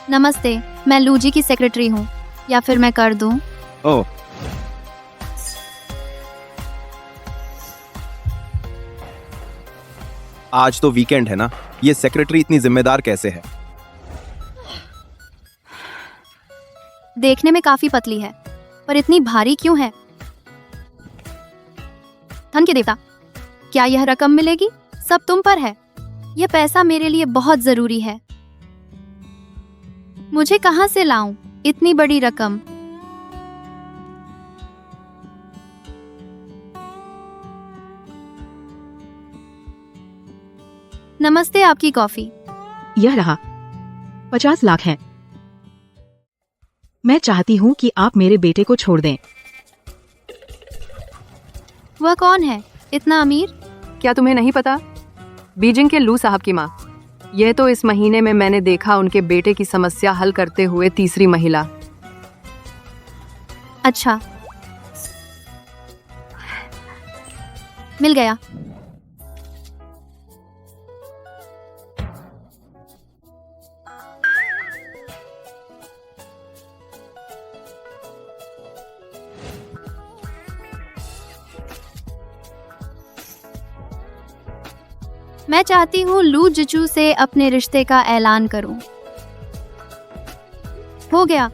नमस्ते, मैं लूजी की सेक्रेटरी हूँ, या फिर मैं कर दूँ? ओह, आज तो वीकेंड है ना। ये सेक्रेटरी इतनी जिम्मेदार कैसे है? देखने में काफी पतली है, पर इतनी भारी क्यों है? धन के देवता, क्या यह रकम मिलेगी? सब तुम पर है। यह पैसा मेरे लिए बहुत जरूरी है। मुझे कहां से लाऊं इतनी बड़ी रकम? नमस्ते, आपकी कॉफी। यह रहा 50 लाख है। मैं चाहती हूँ कि आप मेरे बेटे को छोड़ दें। वह कौन है, इतना अमीर? क्या तुम्हें नहीं पता? बीजिंग के लू साहब की माँ। यह तो इस महीने में मैंने देखा उनके बेटे की समस्या हल करते हुए तीसरी महिला। अच्छा, मिल गया। मैं चाहती हूँ लू जिचू से अपने रिश्ते का ऐलान करूं। हो गया।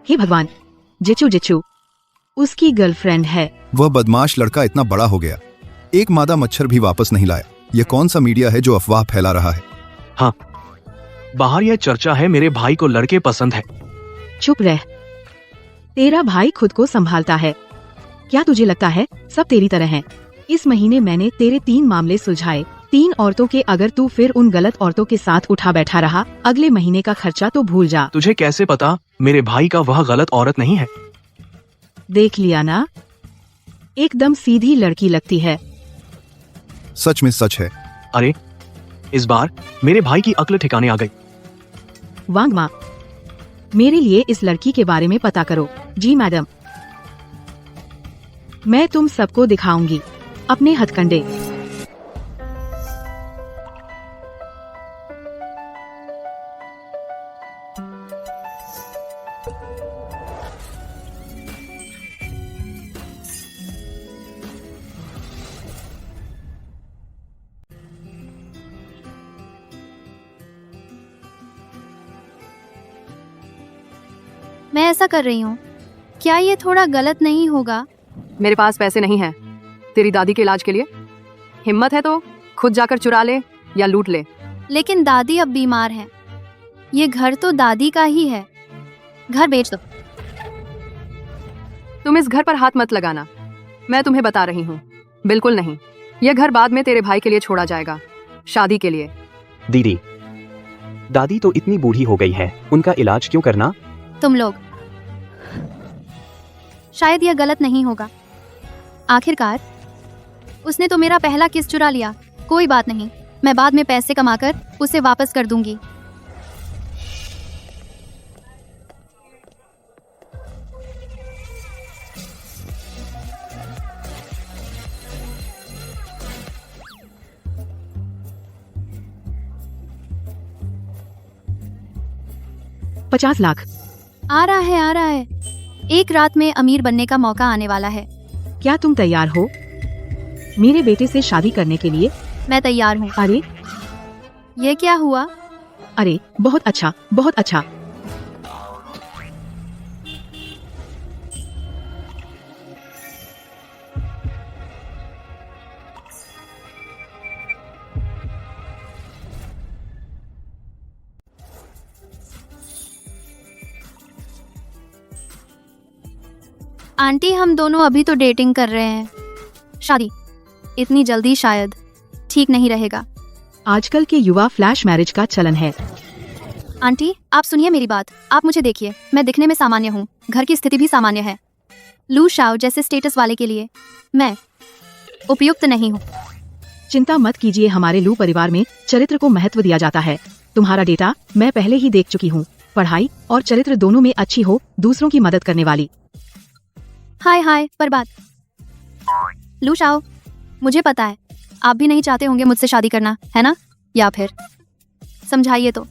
हे भगवान, जिचू जिचू उसकी गर्लफ्रेंड है। वह बदमाश लड़का इतना बड़ा हो गया, एक मादा मच्छर भी वापस नहीं लाया। यह कौन सा मीडिया है जो अफवाह फैला रहा है? हाँ, बाहर यह चर्चा है मेरे भाई को लड़के पसंद है। चुप रह, तेरा भाई खुद को संभालता है। क्या तुझे लगता है सब तेरी तरह हैं? इस महीने मैंने तेरे 3 मामले सुलझाए, 3 औरतों के। अगर तू फिर उन गलत औरतों के साथ उठा बैठा रहा, अगले महीने का खर्चा तो भूल जा। तुझे कैसे पता मेरे भाई का वह गलत औरत नहीं है? देख लिया ना, एकदम सीधी लड़की लगती है। सच में सच है। अरे, इस बार मेरे भाई की अक्ल ठिकाने आ गई। वांग माँ, मेरे लिए इस लड़की के बारे में पता करो। जी मैडम, मैं तुम सबको दिखाऊंगी अपने हथकंडे। मैं ऐसा कर रही हूँ, क्या ये थोड़ा गलत नहीं होगा? मेरे पास पैसे नहीं हैं तेरी दादी के इलाज के लिए। हिम्मत है तो खुद जाकर चुरा ले या लूट ले। लेकिन दादी अब बीमार है। ये घर तो दादी का ही है। घर बेच दो। तुम इस घर पर हाथ मत लगाना, मैं तुम्हें बता रही हूँ। बिल्कुल नहीं, यह घर बाद में तेरे भाई के लिए छोड़ा जाएगा, शादी के लिए। दीदी, दादी तो इतनी बूढ़ी हो गई है, उनका इलाज क्यों करना? तुम लोग, शायद यह गलत नहीं होगा। आखिरकार उसने तो मेरा पहला किस चुरा लिया। कोई बात नहीं, मैं बाद में पैसे कमाकर उसे वापस कर दूंगी। $50 लाख। आ रहा है, आ रहा है। एक रात में अमीर बनने का मौका आने वाला है। क्या तुम तैयार हो मेरे बेटे से शादी करने के लिए? मैं तैयार हूँ। अरे ये क्या हुआ? अरे, बहुत अच्छा, बहुत अच्छा। आंटी, हम दोनों अभी तो डेटिंग कर रहे हैं। शादी इतनी जल्दी शायद ठीक नहीं रहेगा। आजकल के युवा फ्लैश मैरिज का चलन है। आंटी, आप सुनिए मेरी बात। आप मुझे देखिए, मैं दिखने में सामान्य हूँ, घर की स्थिति भी सामान्य है। लू शाओ जैसे स्टेटस वाले के लिए मैं उपयुक्त नहीं हूँ। चिंता मत कीजिए, हमारे लू परिवार में चरित्र को महत्व दिया जाता है। तुम्हारा डेटा मैं पहले ही देख चुकी हूँ। पढ़ाई और चरित्र दोनों में अच्छी हो, दूसरों की मदद करने वाली। हाय हाय पर बात। लू शाओ, मुझे पता है आप भी नहीं चाहते होंगे मुझसे शादी करना, है ना? या फिर समझाइए तो।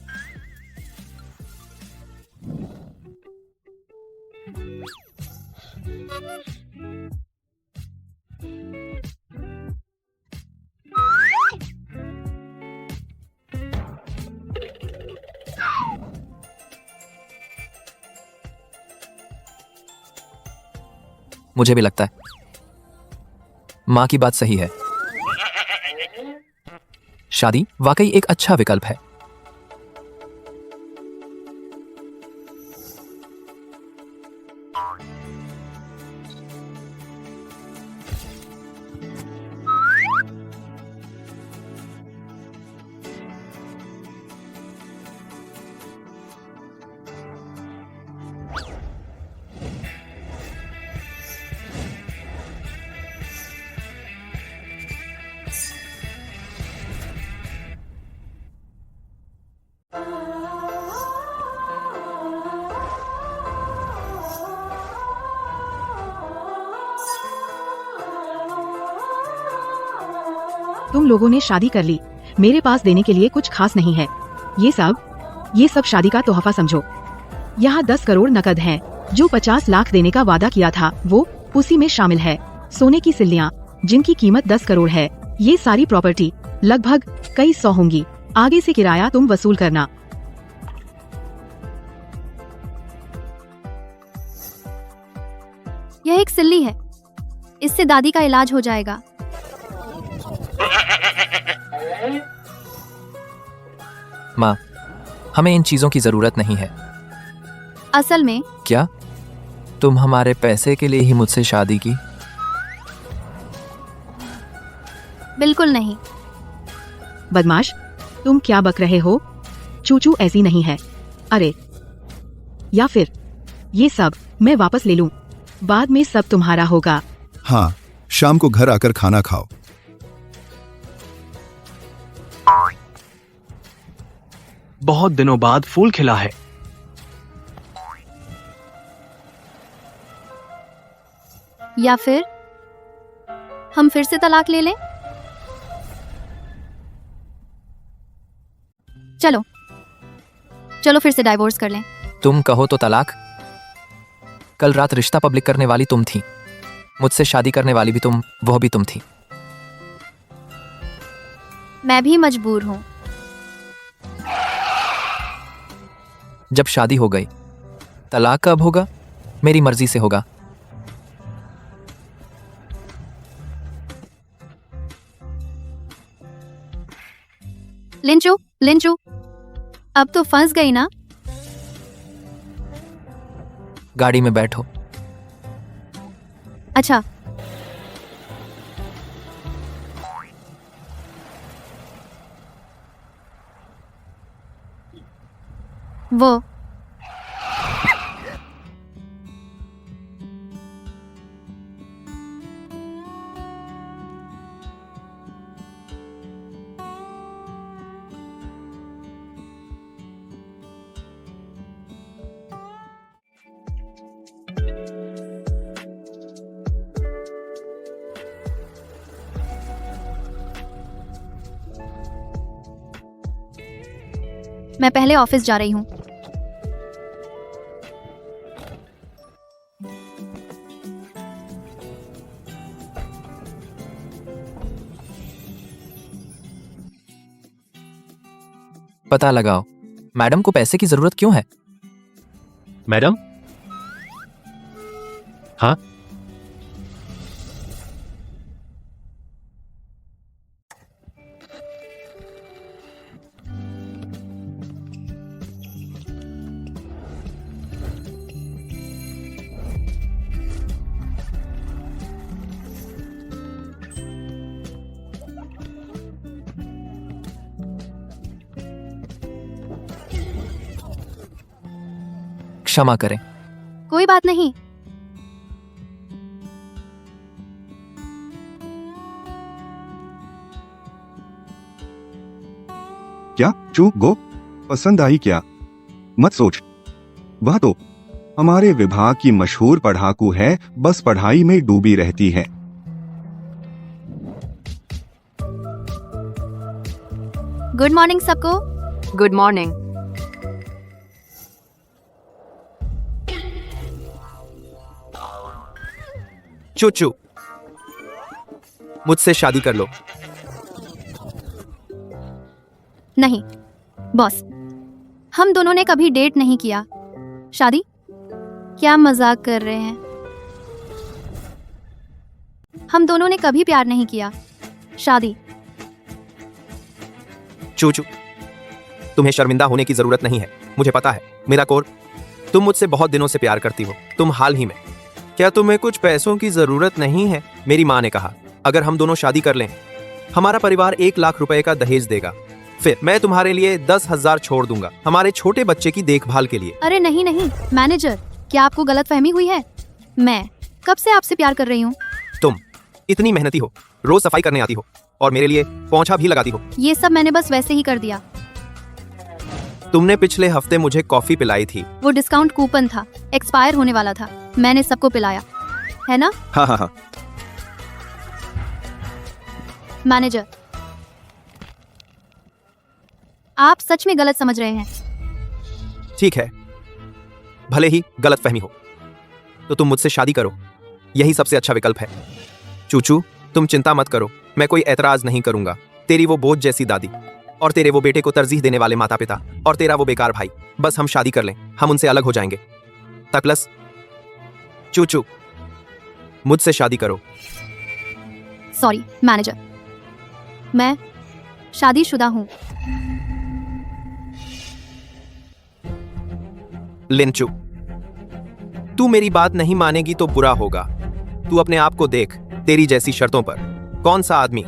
मुझे भी लगता है माँ की बात सही है। शादी वाकई एक अच्छा विकल्प है। तुम लोगों ने शादी कर ली, मेरे पास देने के लिए कुछ खास नहीं है। ये सब शादी का तोहफा समझो। यहाँ 10 करोड़ नकद हैं, जो 50 लाख देने का वादा किया था वो उसी में शामिल है। सोने की सिल्लियाँ जिनकी कीमत 10 करोड़ है। ये सारी प्रॉपर्टी लगभग कई 100 होंगी। आगे से किराया तुम वसूल करना। यह एक सिल्ली है, इससे दादी का इलाज हो जाएगा। माँ, हमें इन चीजों की जरूरत नहीं है। असल में क्या तुम हमारे पैसे के लिए ही मुझसे शादी की? बिल्कुल नहीं। बदमाश, तुम क्या बक रहे हो? चूचू ऐसी नहीं है। अरे, या फिर ये सब मैं वापस ले लूं, बाद में सब तुम्हारा होगा। हाँ, शाम को घर आकर खाना खाओ। बहुत दिनों बाद फूल खिला है। या फिर हम फिर से तलाक ले लें? चलो चलो फिर से डाइवोर्स कर लें। तुम कहो तो तलाक? कल रात रिश्ता पब्लिक करने वाली तुम थी, मुझसे शादी करने वाली भी तुम, वह भी तुम थी। मैं भी मजबूर हूँ। जब शादी हो गई, तलाक कब होगा? मेरी मर्जी से होगा। लिंचू, अब तो फंस गई ना? गाड़ी में बैठो। अच्छा, वो मैं पहले ऑफिस जा रही हूँ। पता लगाओ, मैडम को पैसे की जरूरत क्यों है? मैडम? हाँ, क्षमा करें। कोई बात नहीं। क्या चूक गो? पसंद आई क्या? मत सोच, वह तो हमारे विभाग की मशहूर पढ़ाकू है, बस पढ़ाई में डूबी रहती है। गुड मॉर्निंग सबको। Good morning. चूचू, मुझसे शादी कर लो। नहीं बॉस, हम दोनों ने कभी डेट नहीं किया। शादी? क्या मजाक कर रहे हैं? हम दोनों ने कभी प्यार नहीं किया। शादी? चूचू, तुम्हें शर्मिंदा होने की जरूरत नहीं है। मुझे पता है मेरा कोर, तुम मुझसे बहुत दिनों से प्यार करती हो। तुम हाल ही में, क्या तुम्हें कुछ पैसों की जरूरत नहीं है? मेरी माँ ने कहा अगर हम दोनों शादी कर लें, हमारा परिवार 1 लाख रुपए का दहेज देगा। फिर मैं तुम्हारे लिए 10,000 छोड़ दूंगा हमारे छोटे बच्चे की देखभाल के लिए। अरे नहीं नहीं मैनेजर, क्या आपको गलतफहमी हुई है? मैं कब से आपसे प्यार कर रही हूँ। तुम इतनी मेहनती हो, रोज सफाई करने आती हो और मेरे लिए पोंछा भी लगाती हो। ये सब मैंने बस वैसे ही कर दिया। तुमने पिछले हफ्ते मुझे कॉफी पिलाई थी। वो डिस्काउंट कूपन था, एक्सपायर होने वाला था। मैंने सबको पिलाया है ना? हाँ हाँ हाँ। मैनेजर, आप सच में गलत समझ रहे हैं। ठीक है, भले ही गलतफहमी हो, तो तुम मुझसे शादी करो, यही सबसे अच्छा विकल्प है। चूचू, तुम चिंता मत करो, मैं कोई ऐतराज नहीं करूंगा। तेरी वो बोझ जैसी दादी और तेरे वो बेटे को तरजीह देने वाले माता पिता और तेरा वो बेकार भाई, बस हम शादी कर लें, हम उनसे अलग हो जाएंगे। तकलस, चूचू, मुझसे शादी करो। सॉरी मैनेजर, मैं शादीशुदा हूँ। लिंचू, तू मेरी बात नहीं मानेगी तो बुरा होगा। तू अपने आप को देख, तेरी जैसी शर्तों पर कौन सा आदमी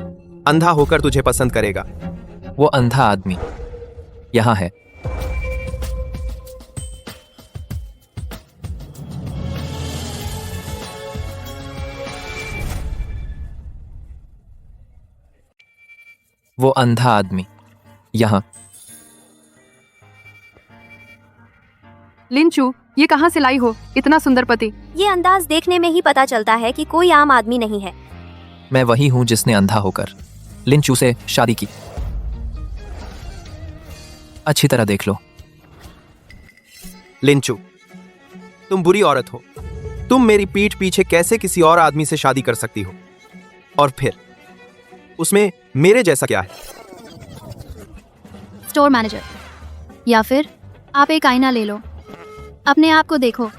अंधा होकर तुझे पसंद करेगा? वो अंधा आदमी यहाँ है। वो अंधा आदमी यहाँ। लिंचू, ये कहाँ से लाई हो इतना सुंदर पति? ये अंदाज देखने में ही पता चलता है कि कोई आम आदमी नहीं है। मैं वही हूँ जिसने अंधा होकर लिंचू से शादी की। अच्छी तरह देख लो। लिंचू, तुम बुरी औरत हो। तुम मेरी पीठ पीछे कैसे किसी और आदमी से शादी कर सकती हो? और फिर उसमें मेरे जैसा क्या है? स्टोर मैनेजर, या फिर आप एक आईना ले लो, अपने आप को देखो।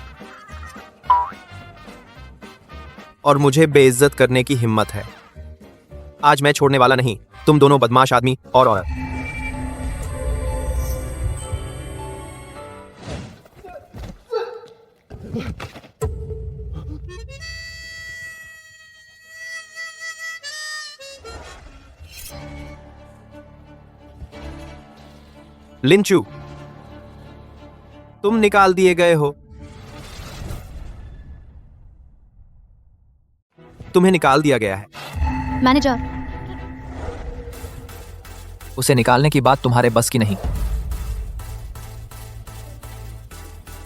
और मुझे बेइज्जत करने की हिम्मत है? आज मैं छोड़ने वाला नहीं, तुम दोनों बदमाश आदमी और औरत। लिंचू, तुम निकाल दिए गए हो। तुम्हें निकाल दिया गया है। मैनेजर, उसे निकालने की बात तुम्हारे बस की नहीं।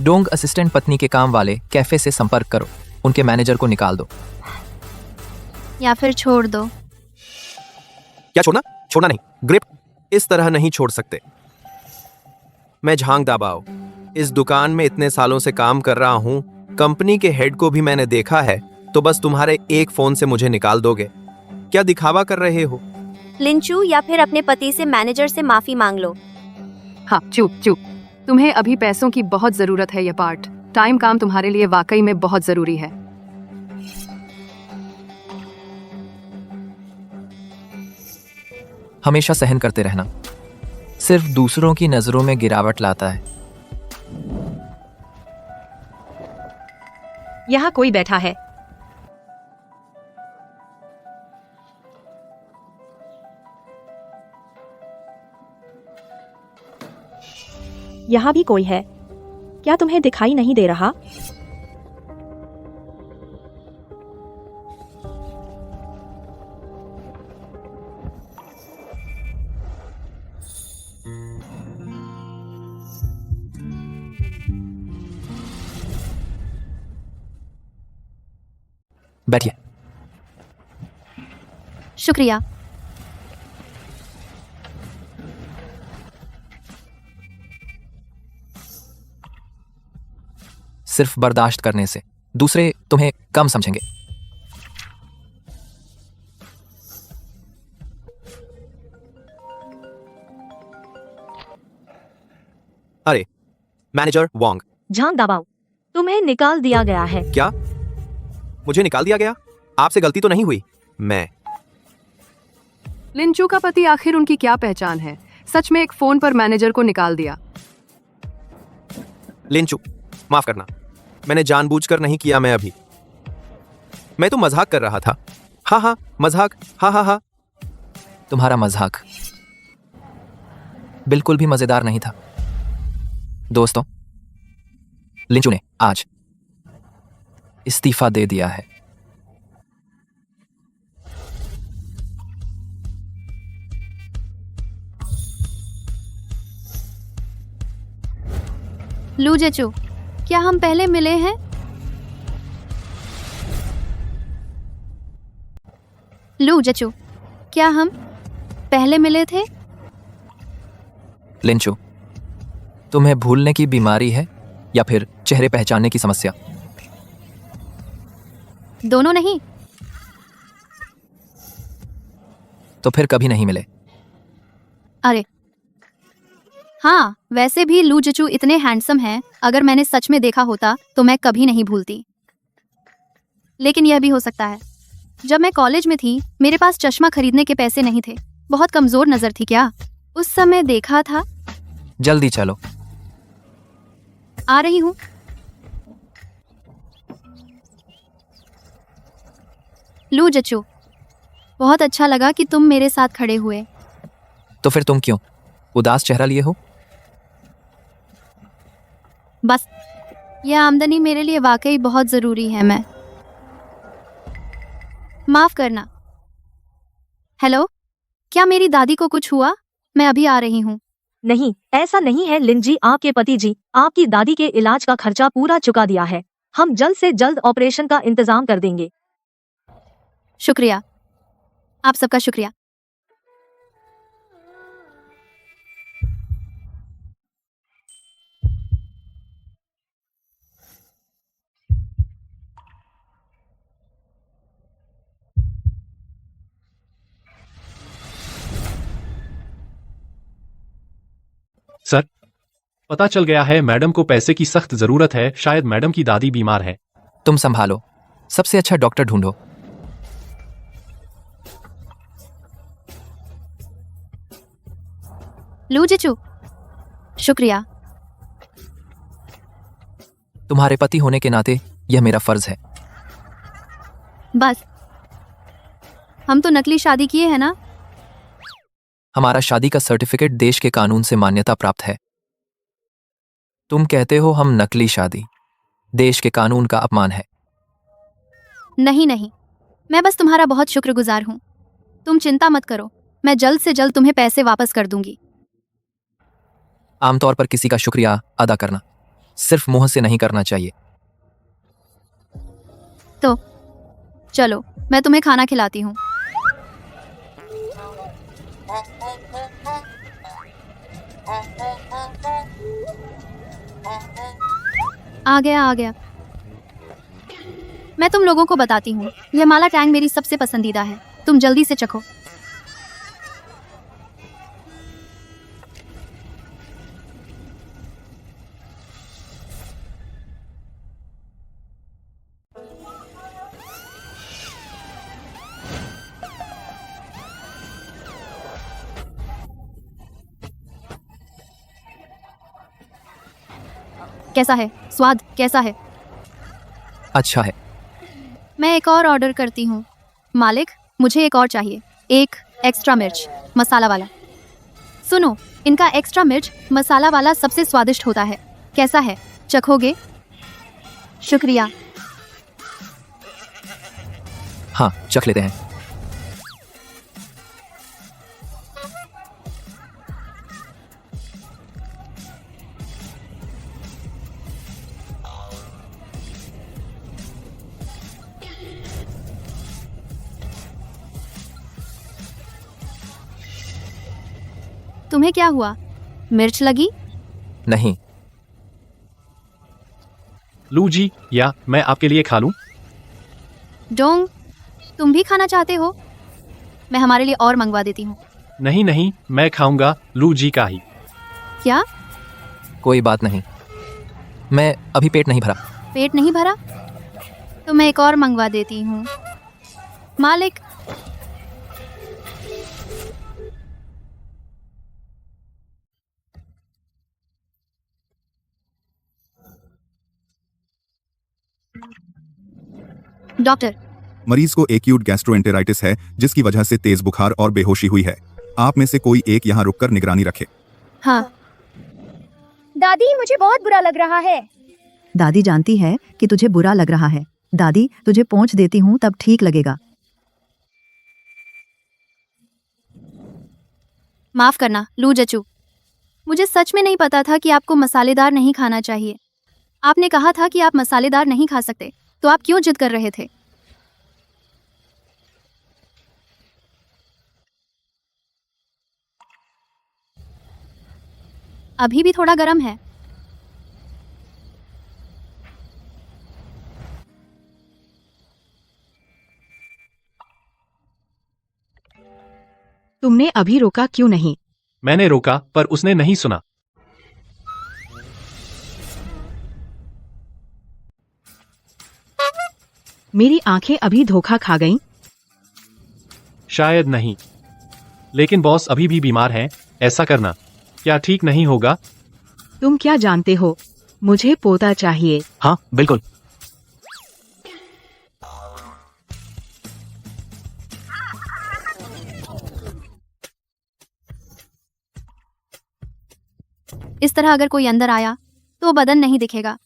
डोंग असिस्टेंट पत्नी के काम वाले कैफे से संपर्क करो, उनके मैनेजर को निकाल दो। या फिर छोड़ दो। क्या छोड़ना? छोड़ना नहीं, ग्रिप इस तरह नहीं छोड़ सकते। मैं झांग दाबाओ, इस दुकान में इतने सालों से काम कर रहा हूं, कंपनी के हेड को भी मैंने देखा है, तो बस तुम्हारे एक फोन से मुझे निकाल दोगे? क्या दिखावा कर रहे हो? लिंचू, या फिर अपने पति से मैनेजर से माफी मांग लो। हाँ, चुप चुप। तुम्हें अभी पैसों की बहुत जरूरत है। ये पार्ट टाइम काम तुम्हारे लिए वाकई में बहुत जरूरी है। हमेशा सहन करते रहना सिर्फ दूसरों की नजरों में गिरावट लाता है। यहाँ कोई बैठा है। यहाँ भी कोई है। क्या तुम्हें दिखाई नहीं दे रहा? बैठिए। शुक्रिया। सिर्फ बर्दाश्त करने से दूसरे तुम्हें कम समझेंगे। अरे मैनेजर वोंग, झांग दबाओ, तुम्हें निकाल दिया गया है। क्या मुझे निकाल दिया गया? आपसे गलती तो नहीं हुई। मैं लिंचू का पति आखिर उनकी क्या पहचान है? सच में एक फोन पर मैनेजर को निकाल दिया। लिंचू, माफ करना, मैंने जानबूझकर नहीं किया। मैं तो मजाक कर रहा था। हाँ मजाक। हाँ। तुम्हारा मजाक बिल्कुल भी मजेदार नहीं था। दोस्तों, लिंचू ने आज इस्तीफा दे दिया है। लू जेचू, क्या हम पहले मिले हैं? लू जेचू, क्या हम पहले मिले थे? लिंचू, तुम्हें भूलने की बीमारी है या फिर चेहरे पहचानने की समस्या? दोनों नहीं। तो फिर कभी नहीं मिले। अरे हाँ, वैसे भी लू जिचू इतने हैंडसम हैं, अगर मैंने सच में देखा होता तो मैं कभी नहीं भूलती। लेकिन यह भी हो सकता है, जब मैं कॉलेज में थी मेरे पास चश्मा खरीदने के पैसे नहीं थे। बहुत कमजोर नजर थी क्या? उस समय देखा था। जल्दी चलो। आ रही हूँ। लू जिचू, बहुत अच्छा लगा कि तुम मेरे साथ खड़े हुए। तो फिर तुम क्यों उदास चेहरा लिए हो? बस यह आमदनी मेरे लिए वाकई बहुत जरूरी है। मैं माफ करना। हेलो, क्या मेरी दादी को कुछ हुआ? मैं अभी आ रही हूँ। नहीं, ऐसा नहीं है लिन जी, आपके पति जी आपकी दादी के इलाज का खर्चा पूरा चुका दिया है। हम जल्द से जल्द ऑपरेशन का इंतजाम कर देंगे। शुक्रिया, आप सबका शुक्रिया। सर, पता चल गया है मैडम को पैसे की सख्त जरूरत है। शायद मैडम की दादी बीमार है। तुम संभालो, सबसे अच्छा डॉक्टर ढूंढो। लू जिचू, शुक्रिया। तुम्हारे पति होने के नाते यह मेरा फर्ज है। बस हम तो नकली शादी किए हैं ना? हमारा शादी का सर्टिफिकेट देश के कानून से मान्यता प्राप्त है। तुम कहते हो हम नकली शादी? देश के कानून का अपमान है। नहीं, मैं बस तुम्हारा बहुत शुक्रगुजार हूँ। तुम चिंता मत करो, मैं जल्द से जल्द तुम्हें पैसे वापस कर दूंगी। आमतौर पर किसी का शुक्रिया अदा करना सिर्फ मुंह से नहीं करना चाहिए। तो चलो, मैं तुम्हें खाना खिलाती हूँ। आ गया। मैं तुम लोगों को बताती हूँ, यह माला टैंग मेरी सबसे पसंदीदा है। तुम जल्दी से चखो। कैसा है? स्वाद कैसा है? अच्छा है। मैं एक और ऑर्डर करती हूँ। मालिक, मुझे एक और चाहिए, एक एक्स्ट्रा मिर्च मसाला वाला। सुनो, इनका एक्स्ट्रा मिर्च मसाला वाला सबसे स्वादिष्ट होता है। कैसा है? चखोगे? शुक्रिया। हाँ, चख लेते हैं। तुम्हें क्या हुआ? मिर्च लगी? नहीं। लू जी, या मैं आपके लिए खा लूं? डोंग, तुम भी खाना चाहते हो? मैं हमारे लिए और मंगवा देती हूँ। नहीं नहीं, मैं खाऊंगा लू जी का ही। क्या? कोई बात नहीं, मैं अभी पेट नहीं भरा। पेट नहीं भरा? तो मैं एक और मंगवा देती हूँ। मालिक, डॉक्टर, मरीज को एक्यूट गैस्ट्रोएंटेराइटिस है, जिसकी वजह से तेज बुखार और बेहोशी हुई है। आप में से कोई एक यहाँ रुककर निगरानी रखे। हाँ। दादी, मुझे बहुत बुरा लग रहा है। दादी जानती है कि तुझे बुरा लग रहा है। दादी तुझे पोंछ देती हूँ, तब ठीक लगेगा। माफ करना लू जचू, मुझे सच में नहीं पता था कि आपको मसालेदार नहीं खाना चाहिए। आपने कहा था कि आप मसालेदार नहीं खा सकते, तो आप क्यों जिद कर रहे थे? अभी भी थोड़ा गर्म है। तुमने अभी रोका क्यों नहीं? मैंने रोका पर उसने नहीं सुना। मेरी आंखें अभी धोखा खा गईं। शायद नहीं, लेकिन बॉस अभी भी बीमार हैं। ऐसा करना क्या ठीक नहीं होगा? तुम क्या जानते हो? मुझे पोता चाहिए। हाँ बिल्कुल। इस तरह अगर कोई अंदर आया तो बदन नहीं दिखेगा।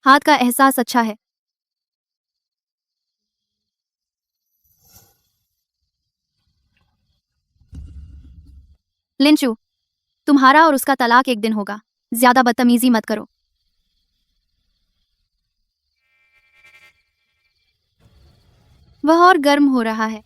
हाथ का एहसास अच्छा है। लिंचू, तुम्हारा और उसका तलाक एक दिन होगा। ज्यादा बदतमीजी मत करो। वह और गर्म हो रहा है।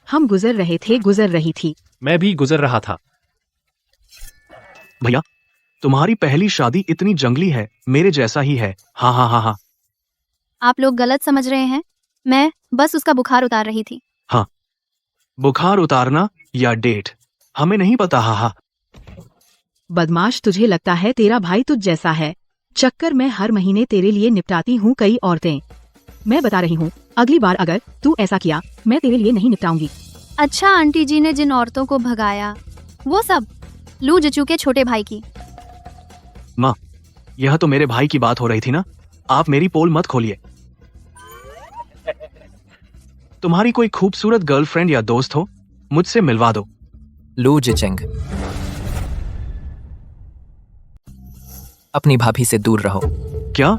हम गुजर रहे थे, गुजर रही थी। मैं भी गुजर रहा था। भैया, तुम्हारी पहली शादी इतनी जंगली है, मेरे जैसा ही है। हाँ हाँ हाँ हाँ। आप लोग गलत समझ रहे हैं। मैं बस उसका बुखार उतार रही थी। हाँ, बुखार उतारना या डेट हमें नहीं पता। हाँ हाँ। बदमाश, तुझे लगता है तेरा भाई तुझ जैसा है? चक्कर मैं हर महीने तेरे लिए निपटाती हूँ कई औरतें। मैं बता रही हूँ, अगली बार अगर तू ऐसा किया, मैं तेरे लिए नहीं निपटाऊंगी। अच्छा, आंटी जी ने जिन औरतों को भगाया वो सब लू जचू के छोटे भाई की। माँ, यह तो मेरे भाई की बात हो रही थी ना। आप मेरी पोल मत खोलिए। तुम्हारी कोई खूबसूरत गर्लफ्रेंड या दोस्त हो, मुझसे मिलवा दो। लू जिचेंग, अपनी भाभी से दूर रहो। क्या?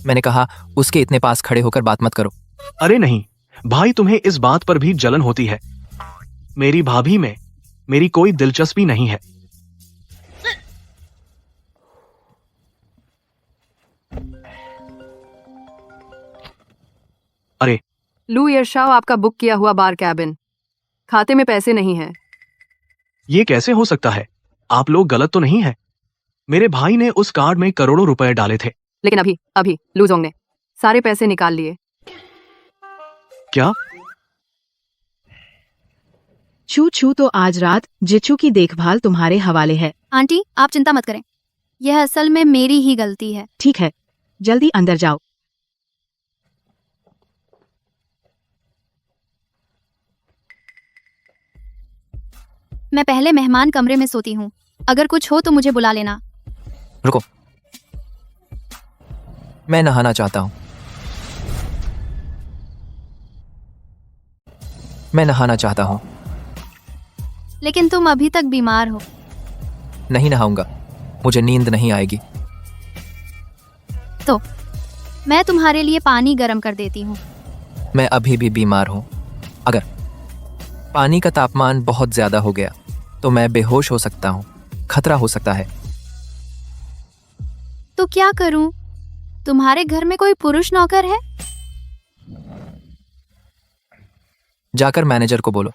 मैंने कहा उसके इतने पास खड़े होकर बात मत करो। अरे नहीं भाई, तुम्हें इस बात पर भी जलन होती है। मेरी भाभी में मेरी कोई दिलचस्पी नहीं है। अरे लू यरशाओ, आपका बुक किया हुआ बार कैबिन, खाते में पैसे नहीं है। ये कैसे हो सकता है? आप लोग गलत तो नहीं है? मेरे भाई ने उस कार्ड में करोड़ों रुपए डाले थे। लेकिन अभी लूजोंग ने सारे पैसे निकाल लिए। क्या? छू छू तो आज रात जिचू की देखभाल तुम्हारे हवाले है। आंटी, आप चिंता मत करें, यह असल में मेरी ही गलती है। ठीक है, जल्दी अंदर जाओ। मैं पहले मेहमान कमरे में सोती हूँ। अगर कुछ हो तो मुझे बुला लेना। रुको, मैं नहाना चाहता हूँ। मैं नहाना चाहता हूँ। लेकिन तुम अभी तक बीमार हो। नहीं नहाऊंगा, मुझे नींद नहीं आएगी। तो मैं तुम्हारे लिए पानी गर्म कर देती हूँ। मैं अभी भी बीमार हूँ। अगर पानी का तापमान बहुत ज्यादा हो गया तो मैं बेहोश हो सकता हूँ, खतरा हो सकता है। तो क्या करूं? तुम्हारे घर में कोई पुरुष नौकर है? जाकर मैनेजर को बोलो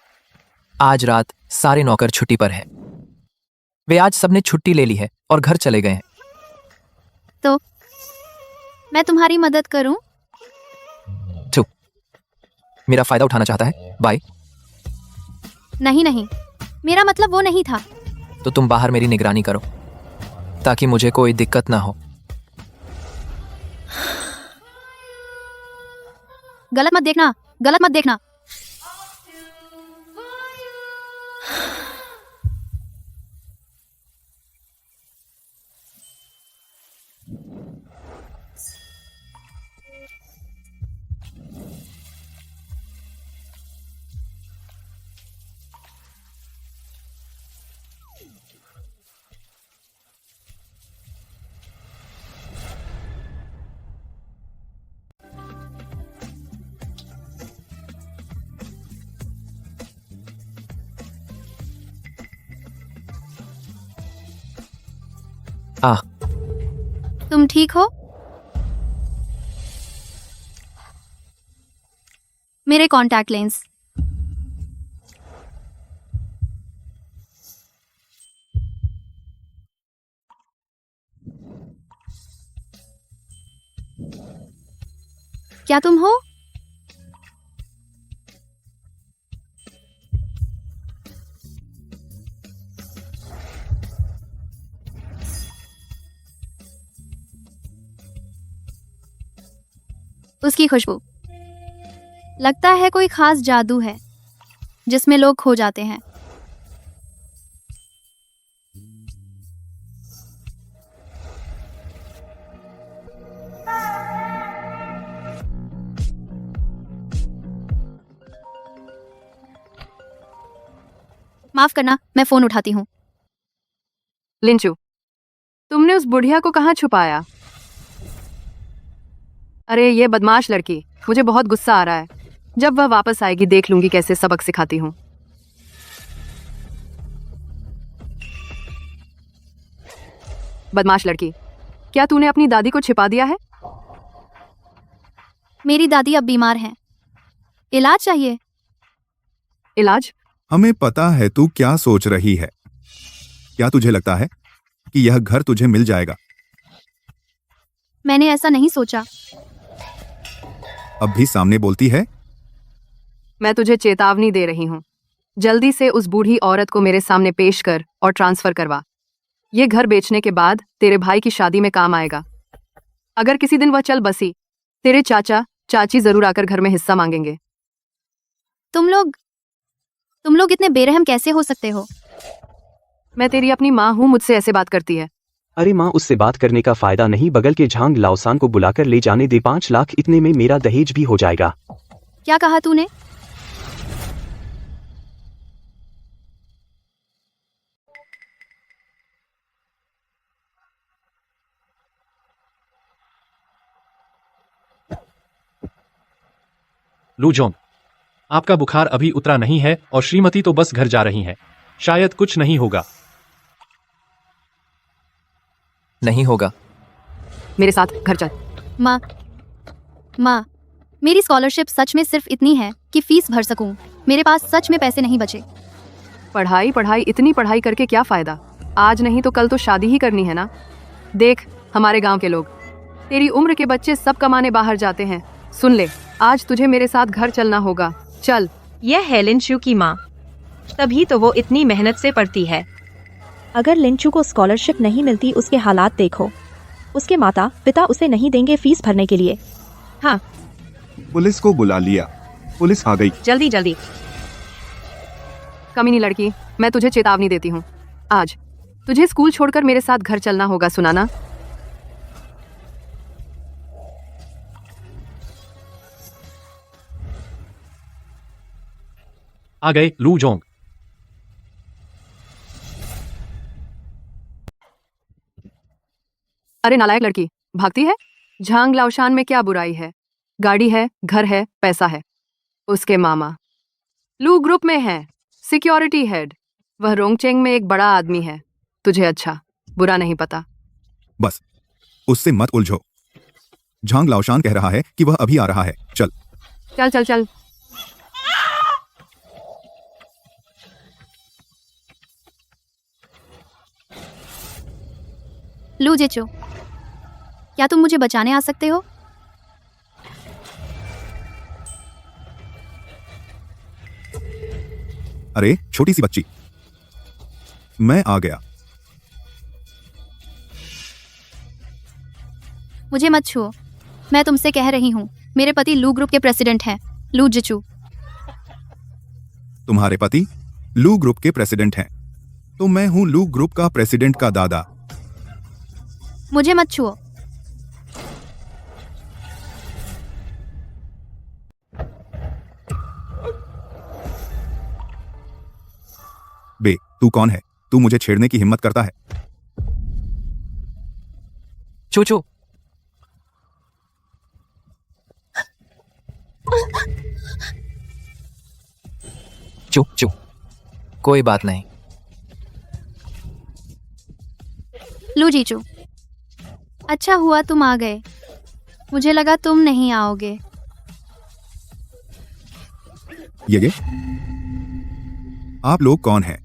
आज रात सारे नौकर छुट्टी पर हैं। वे आज सबने छुट्टी ले ली है और घर चले गए हैं। तो मैं तुम्हारी मदद करूं? चुप, मेरा फायदा उठाना चाहता है? बाय। नहीं नहीं, मेरा मतलब वो नहीं था। तो तुम बाहर मेरी निगरानी करो ताकि मुझे कोई दिक्कत ना हो। गलत मत देखना, गलत मत देखना। तुम ठीक हो? मेरे कॉन्टैक्ट लेंस। क्या तुम हो? उसकी खुशबू, लगता है कोई खास जादू है जिसमें लोग खो जाते हैं। माफ करना, मैं फोन उठाती हूँ। लिंचू, तुमने उस बुढ़िया को कहाँ छुपाया? अरे ये बदमाश लड़की, मुझे बहुत गुस्सा आ रहा है। जब वह वापस आएगी देख लूंगी कैसे सबक सिखाती हूँ। बदमाश लड़की, क्या तूने अपनी दादी को छिपा दिया है? मेरी दादी अब बीमार हैं। इलाज चाहिए। इलाज? हमें पता है तू क्या सोच रही है। क्या तुझे लगता है कि यह घर तुझे मिल जाएगा? मैंने ऐसा नहीं सोचा। अब भी सामने बोलती है। मैं तुझे चेतावनी दे रही हूँ, जल्दी से उस बूढ़ी औरत को मेरे सामने पेश कर और ट्रांसफर करवा। ये घर बेचने के बाद तेरे भाई की शादी में काम आएगा। अगर किसी दिन वह चल बसी, तेरे चाचा चाची जरूर आकर घर में हिस्सा मांगेंगे। तुम लोग इतने बेरहम कैसे हो सकते हो? मैं तेरी अपनी माँ हूँ, मुझसे ऐसे बात करती है। अरे माँ, उससे बात करने का फायदा नहीं, बगल के झांग लाओसान को बुलाकर ले जाने दे। 5 लाख, इतने में मेरा दहेज भी हो जाएगा। क्या कहा तूने? लूजोंग, आपका बुखार अभी उतरा नहीं है और श्रीमती तो बस घर जा रही हैं। शायद कुछ नहीं होगा। नहीं होगा। मेरे साथ घर चल। माँ, मेरी स्कॉलरशिप सच में सिर्फ इतनी है कि फीस भर सकूं। मेरे पास सच में पैसे नहीं बचे। पढ़ाई, इतनी पढ़ाई करके क्या फायदा? आज नहीं तो कल तो शादी ही करनी है ना। देख हमारे गांव के लोग, तेरी उम्र के बच्चे सब कमाने बाहर जाते हैं। सुन ले, आज तुझे मेरे साथ घर चलना होगा। चल। यह है लिंचू की माँ, तभी तो वो इतनी मेहनत से पढ़ती है। अगर लिंचू को स्कॉलरशिप नहीं मिलती, उसके हालात देखो। उसके माता पिता उसे नहीं देंगे फीस भरने के लिए। हाँ, पुलिस को बुला लिया। पुलिस आ गई। जल्दी जल्दी। कमीनी लड़की, मैं तुझे चेतावनी देती हूँ, आज तुझे स्कूल छोड़कर मेरे साथ घर चलना होगा। सुना ना? आ गए लूजोंग। अरे नालायक लड़की, भागती है। झांग लाओशान में क्या बुराई है? गाड़ी है, घर है, पैसा है। उसके मामा लू ग्रुप में है, सिक्योरिटी हेड। वह रोंगचेंग में एक बड़ा आदमी है। तुझे अच्छा बुरा नहीं पता। बस उससे मत उलझो। झांग लाओशान कह रहा है कि वह अभी आ रहा है। चल। चल चल चल। लू जेचो, क्या तुम मुझे बचाने आ सकते हो? अरे छोटी सी बच्ची, मैं आ गया। मुझे मत छुओ, मैं तुमसे कह रही हूँ। मेरे पति लू ग्रुप के प्रेसिडेंट हैं, लू जिचू। तुम्हारे पति लू ग्रुप के प्रेसिडेंट हैं, तो मैं हूं लू ग्रुप का प्रेसिडेंट का दादा। मुझे मत छुओ। बे, तू कौन है? तू मुझे छेड़ने की हिम्मत करता है? चूचू, चुप चुप, कोई बात नहीं। लू जीचू, अच्छा हुआ तुम आ गए। मुझे लगा तुम नहीं आओगे। ये आप लोग कौन हैं?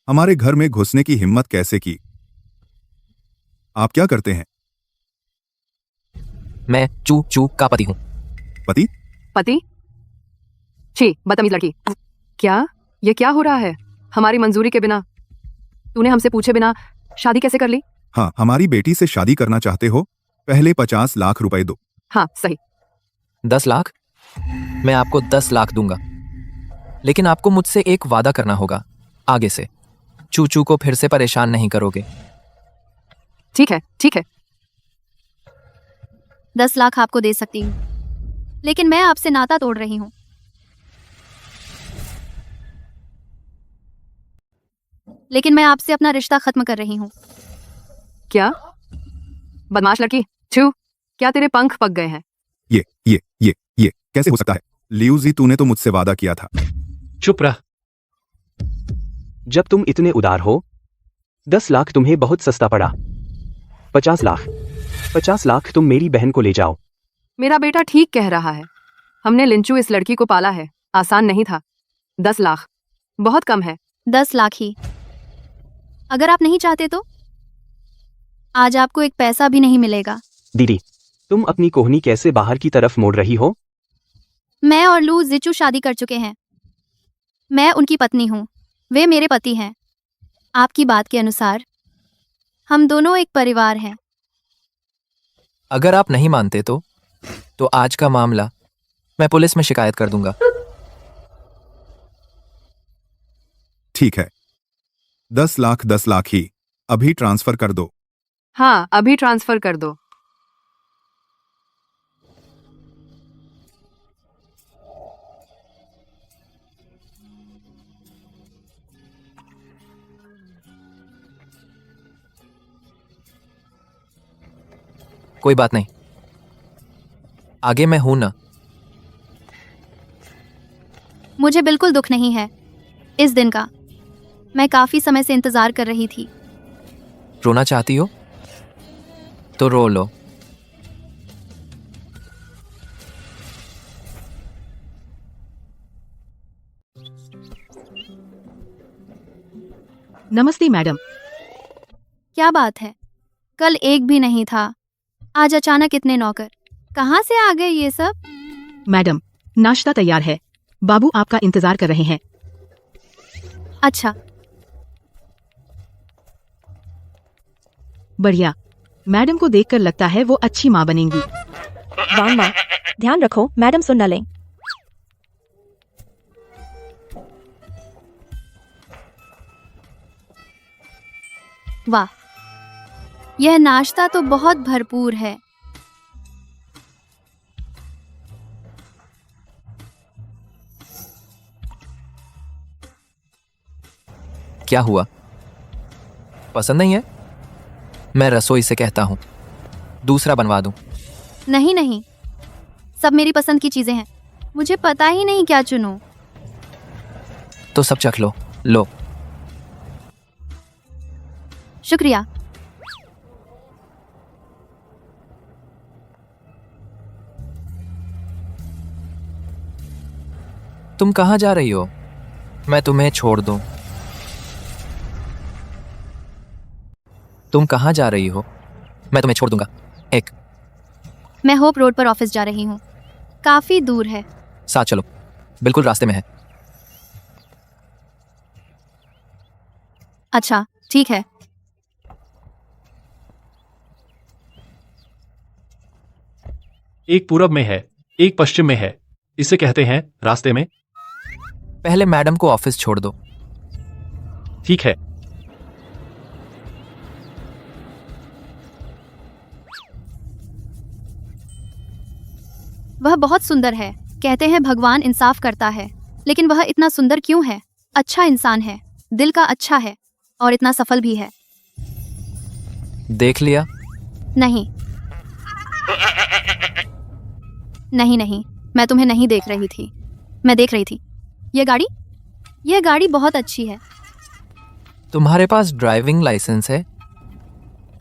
हमारे घर में घुसने की हिम्मत कैसे की? आप क्या करते हैं? मैं चू चू का पति हूँ। पति? पति? छी, बदतमीज लड़की। क्या ये क्या हो रहा है? हमारी मंजूरी के बिना, तूने हमसे पूछे बिना शादी कैसे कर ली? हाँ, हमारी बेटी से शादी करना चाहते हो? पहले 50 लाख रुपए दो। हाँ सही। 10 लाख? मैं आपको 10 लाख दूंगा, लेकिन आपको मुझसे एक वादा करना होगा। आगे से चूचू को फिर से परेशान नहीं करोगे। ठीक है, ठीक है। 10 लाख आपको दे सकती हूँ, लेकिन मैं आपसे नाता तोड़ रही हूँ। लेकिन मैं आपसे अपना रिश्ता खत्म कर रही हूँ। क्या? बदमाश लड़की, छू, क्या तेरे पंख पक गए हैं? ये कैसे हो सकता है? लियूजी, तूने तो मुझसे वादा किया था। चुप रह। जब तुम इतने उदार हो, 10 लाख तुम्हें बहुत सस्ता पड़ा। 50 लाख, 50 लाख तुम मेरी बहन को ले जाओ। मेरा बेटा ठीक कह रहा है। हमने लिंचू इस लड़की को पाला है, आसान नहीं था। 10 लाख बहुत कम है। 10 लाख ही। अगर आप नहीं चाहते तो आज आपको एक पैसा भी नहीं मिलेगा। दीदी, तुम अपनी कोहनी कैसे बाहर की तरफ मोड़ रही हो? मैं और लू जिचू शादी कर चुके हैं। मैं उनकी पत्नी हूँ, वे मेरे पति हैं। आपकी बात के अनुसार हम दोनों एक परिवार हैं। अगर आप नहीं मानते तो आज का मामला मैं पुलिस में शिकायत कर दूंगा। ठीक है, 10 लाख ही। अभी ट्रांसफर कर दो। हाँ, अभी ट्रांसफर कर दो। कोई बात नहीं, आगे मैं हूं ना। मुझे बिल्कुल दुख नहीं है इस दिन का। मैं काफी समय से इंतजार कर रही थी। रोना चाहती हो तो रो लो। नमस्ते मैडम। क्या बात है, कल एक भी नहीं था, आज अचानक इतने नौकर कहाँ से आ गए ये सब? मैडम, नाश्ता तैयार है, बाबू आपका इंतजार कर रहे हैं। अच्छा, बढ़िया। मैडम को देखकर लगता है वो अच्छी माँ बनेंगी। वांग माँ, ध्यान रखो मैडम सुन न लें। वाह, यह नाश्ता तो बहुत भरपूर है। क्या हुआ, पसंद नहीं है? मैं रसोई से कहता हूँ दूसरा बनवा दूँ। नहीं नहीं, सब मेरी पसंद की चीजें हैं, मुझे पता ही नहीं क्या चुनूं। तो सब चख लो। लो। शुक्रिया। तुम कहाँ जा रही हो? मैं तुम्हें छोड़ दूं। तुम कहाँ जा रही हो? मैं तुम्हें छोड़ दूंगा। एक। मैं होप रोड पर ऑफिस जा रही हूँ, काफी दूर है। साथ चलो, बिल्कुल रास्ते में है। अच्छा ठीक है। एक पूरब में है, एक पश्चिम में है। इसे कहते हैं रास्ते में। पहले मैडम को ऑफिस छोड़ दो। ठीक है। वह बहुत सुंदर है। कहते हैं भगवान इंसाफ करता है, लेकिन वह इतना सुंदर क्यों है? अच्छा इंसान है, दिल का अच्छा है और इतना सफल भी है। देख लिया? नहीं नहीं नहीं, मैं तुम्हें नहीं देख रही थी, मैं देख रही थी यह गाड़ी बहुत अच्छी है। तुम्हारे पास ड्राइविंग लाइसेंस है?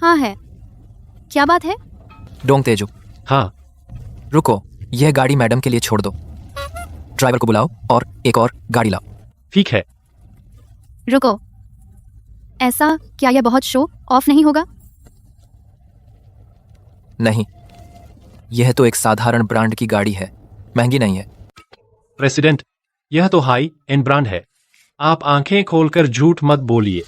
हाँ है। क्या बात है? डोंग तेजू। हाँ। रुको, यह गाड़ी मैडम के लिए छोड़ दो। ड्राइवर को बुलाओ और एक और गाड़ी लाओ। ठीक है। रुको, ऐसा क्या यह बहुत शो ऑफ नहीं होगा? नहीं, यह तो एक साधारण ब्रांड की गाड़ी है, महंगी नहीं है। प्रेसिडेंट, यह तो हाई एंड ब्रांड है। आप आंखें खोलकर झूठ मत बोलिए।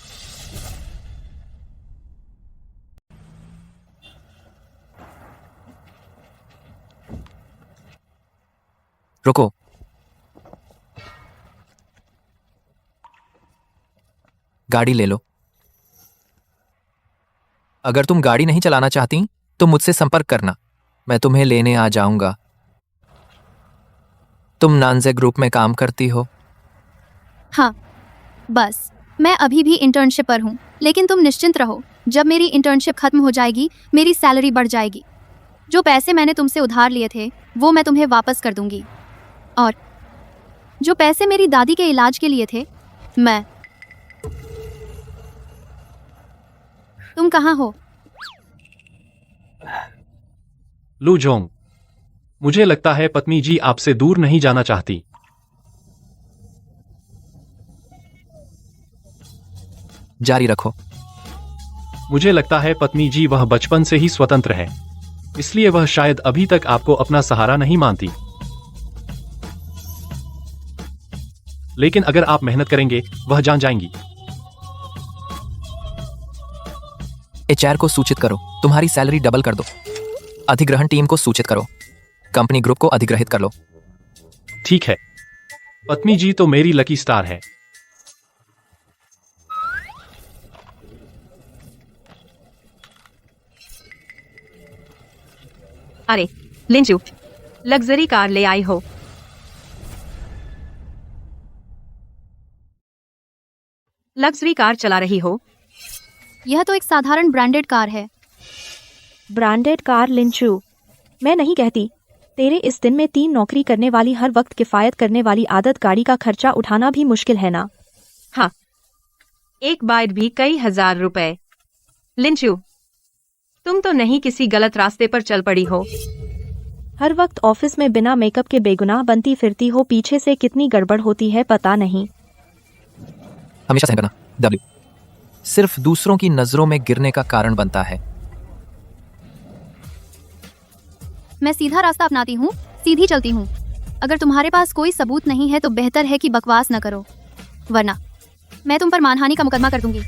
रुको, गाड़ी ले लो। अगर तुम गाड़ी नहीं चलाना चाहती तो मुझसे संपर्क करना, मैं तुम्हें लेने आ जाऊंगा। तुम नानजे ग्रुप में काम करती हो? हाँ, बस मैं अभी भी इंटर्नशिप पर हूँ, लेकिन तुम निश्चिंत रहो, जब मेरी इंटर्नशिप खत्म हो जाएगी मेरी सैलरी बढ़ जाएगी। जो पैसे मैंने तुमसे उधार लिए थे वो मैं तुम्हें वापस कर दूंगी, और जो पैसे मेरी दादी के इलाज के लिए थे मैं। तुम कहाँ हो? लू जोंग, मुझे लगता है पत्नी जी आपसे दूर नहीं जाना चाहती। जारी रखो। मुझे लगता है पत्नी जी वह बचपन से ही स्वतंत्र है, इसलिए वह शायद अभी तक आपको अपना सहारा नहीं मानती। लेकिन अगर आप मेहनत करेंगे वह जान जाएंगी। एचआर को सूचित करो, तुम्हारी सैलरी डबल कर दो। अधिग्रहण टीम को सूचित करो, कंपनी ग्रुप को अधिग्रहित कर लो। ठीक है, पत्नी जी तो मेरी लकी स्टार है। अरे लिंचू, लग्जरी कार ले आई हो। लग्जरी कार चला रही हो? यह तो एक साधारण ब्रांडेड कार है। ब्रांडेड कार लिंचू, मैं नहीं कहती। तेरे इस दिन में 3 नौकरी करने वाली, हर वक्त किफायत करने वाली आदत, गाड़ी का खर्चा उठाना भी मुश्किल है ना? हाँ, एक बार भी कई हजार रुपए। लिंचू, तुम तो नहीं किसी गलत रास्ते पर चल पड़ी हो। हर वक्त ऑफिस में बिना मेकअप के बेगुनाह बनती फिरती हो, पीछे से कितनी गड़बड़ होती है पता नहीं। हमेशा सहन करना डब्ल्यू सिर्फ दूसरों की नजरों में गिरने का कारण बनता है। मैं सीधा रास्ता अपनाती हूँ, सीधी चलती हूँ। अगर तुम्हारे पास कोई सबूत नहीं है तो बेहतर है कि बकवास न करो, वरना मैं तुम पर मानहानि का मुकदमा कर दूंगी।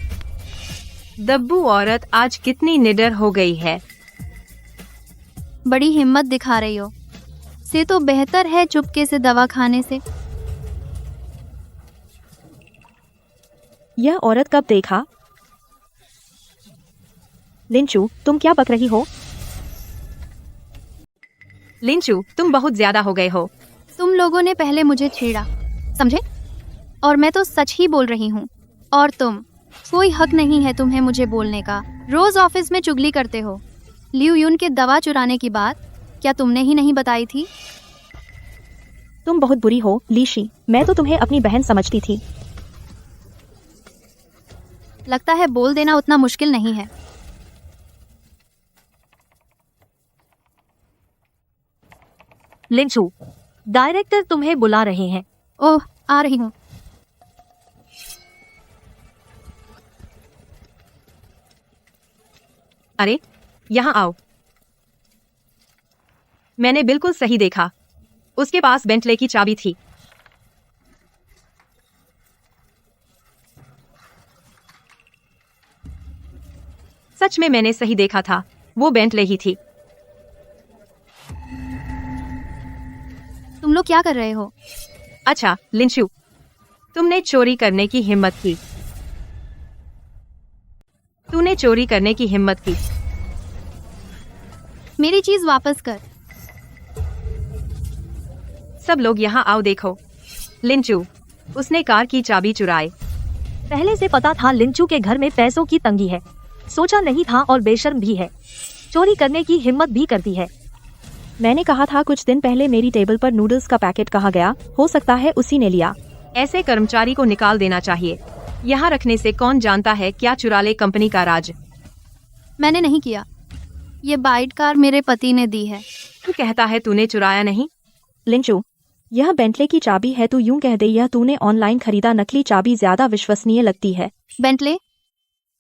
दब्बू औरत आज कितनी निडर हो गई है। बड़ी हिम्मत दिखा रही हो, से तो बेहतर है चुपके से दवा खाने से। यह औरत कब देखा? लिंचू, तुम क्या बक रही हो? लिंचू, तुम बहुत ज्यादा हो गए हो। तुम लोगों ने पहले मुझे छेड़ा, समझे? और मैं तो सच ही बोल रही हूँ। और तुम कोई हक नहीं है तुम्हें मुझे बोलने का। रोज ऑफिस में चुगली करते हो। लियू यून के दवा चुराने की बात क्या तुमने ही नहीं बताई थी? तुम बहुत बुरी हो लीशी, मैं तो तुम्हें अपनी बहन समझती थी। लगता है बोल देना उतना मुश्किल नहीं है। लिंचू, डायरेक्टर तुम्हें बुला रहे हैं। ओह, आ रही हूँ। अरे यहाँ आओ। मैंने बिल्कुल सही देखा, उसके पास बेंटले की चाबी थी। सच में मैंने सही देखा था, वो बेंटले ही थी। तुम लोग क्या कर रहे हो? अच्छा लिंचू, तुमने चोरी करने की हिम्मत की। तूने चोरी करने की हिम्मत की। मेरी चीज वापस कर। सब लोग यहाँ आओ देखो। लिंचू, उसने कार की चाबी चुराई। पहले से पता था लिंचू के घर में पैसों की तंगी है। सोचा नहीं था और बेशर्म भी है। चोरी करने की हिम्मत भी करती है। मैंने कहा था कुछ दिन पहले मेरी टेबल पर नूडल्स का पैकेट कहा गया, हो सकता है उसी ने लिया। ऐसे कर्मचारी को निकाल देना चाहिए। यहाँ रखने से कौन जानता है क्या चुरा ले कंपनी का राज। मैंने नहीं किया। ये बाइट कार मेरे पति ने दी है। तू कहता है तूने चुराया नहीं? लिंचू, यह बेंटले की चाबी है, तू यूं कह दे यह तूने ऑनलाइन खरीदा नकली चाबी ज्यादा विश्वसनीय लगती है। बेंटले?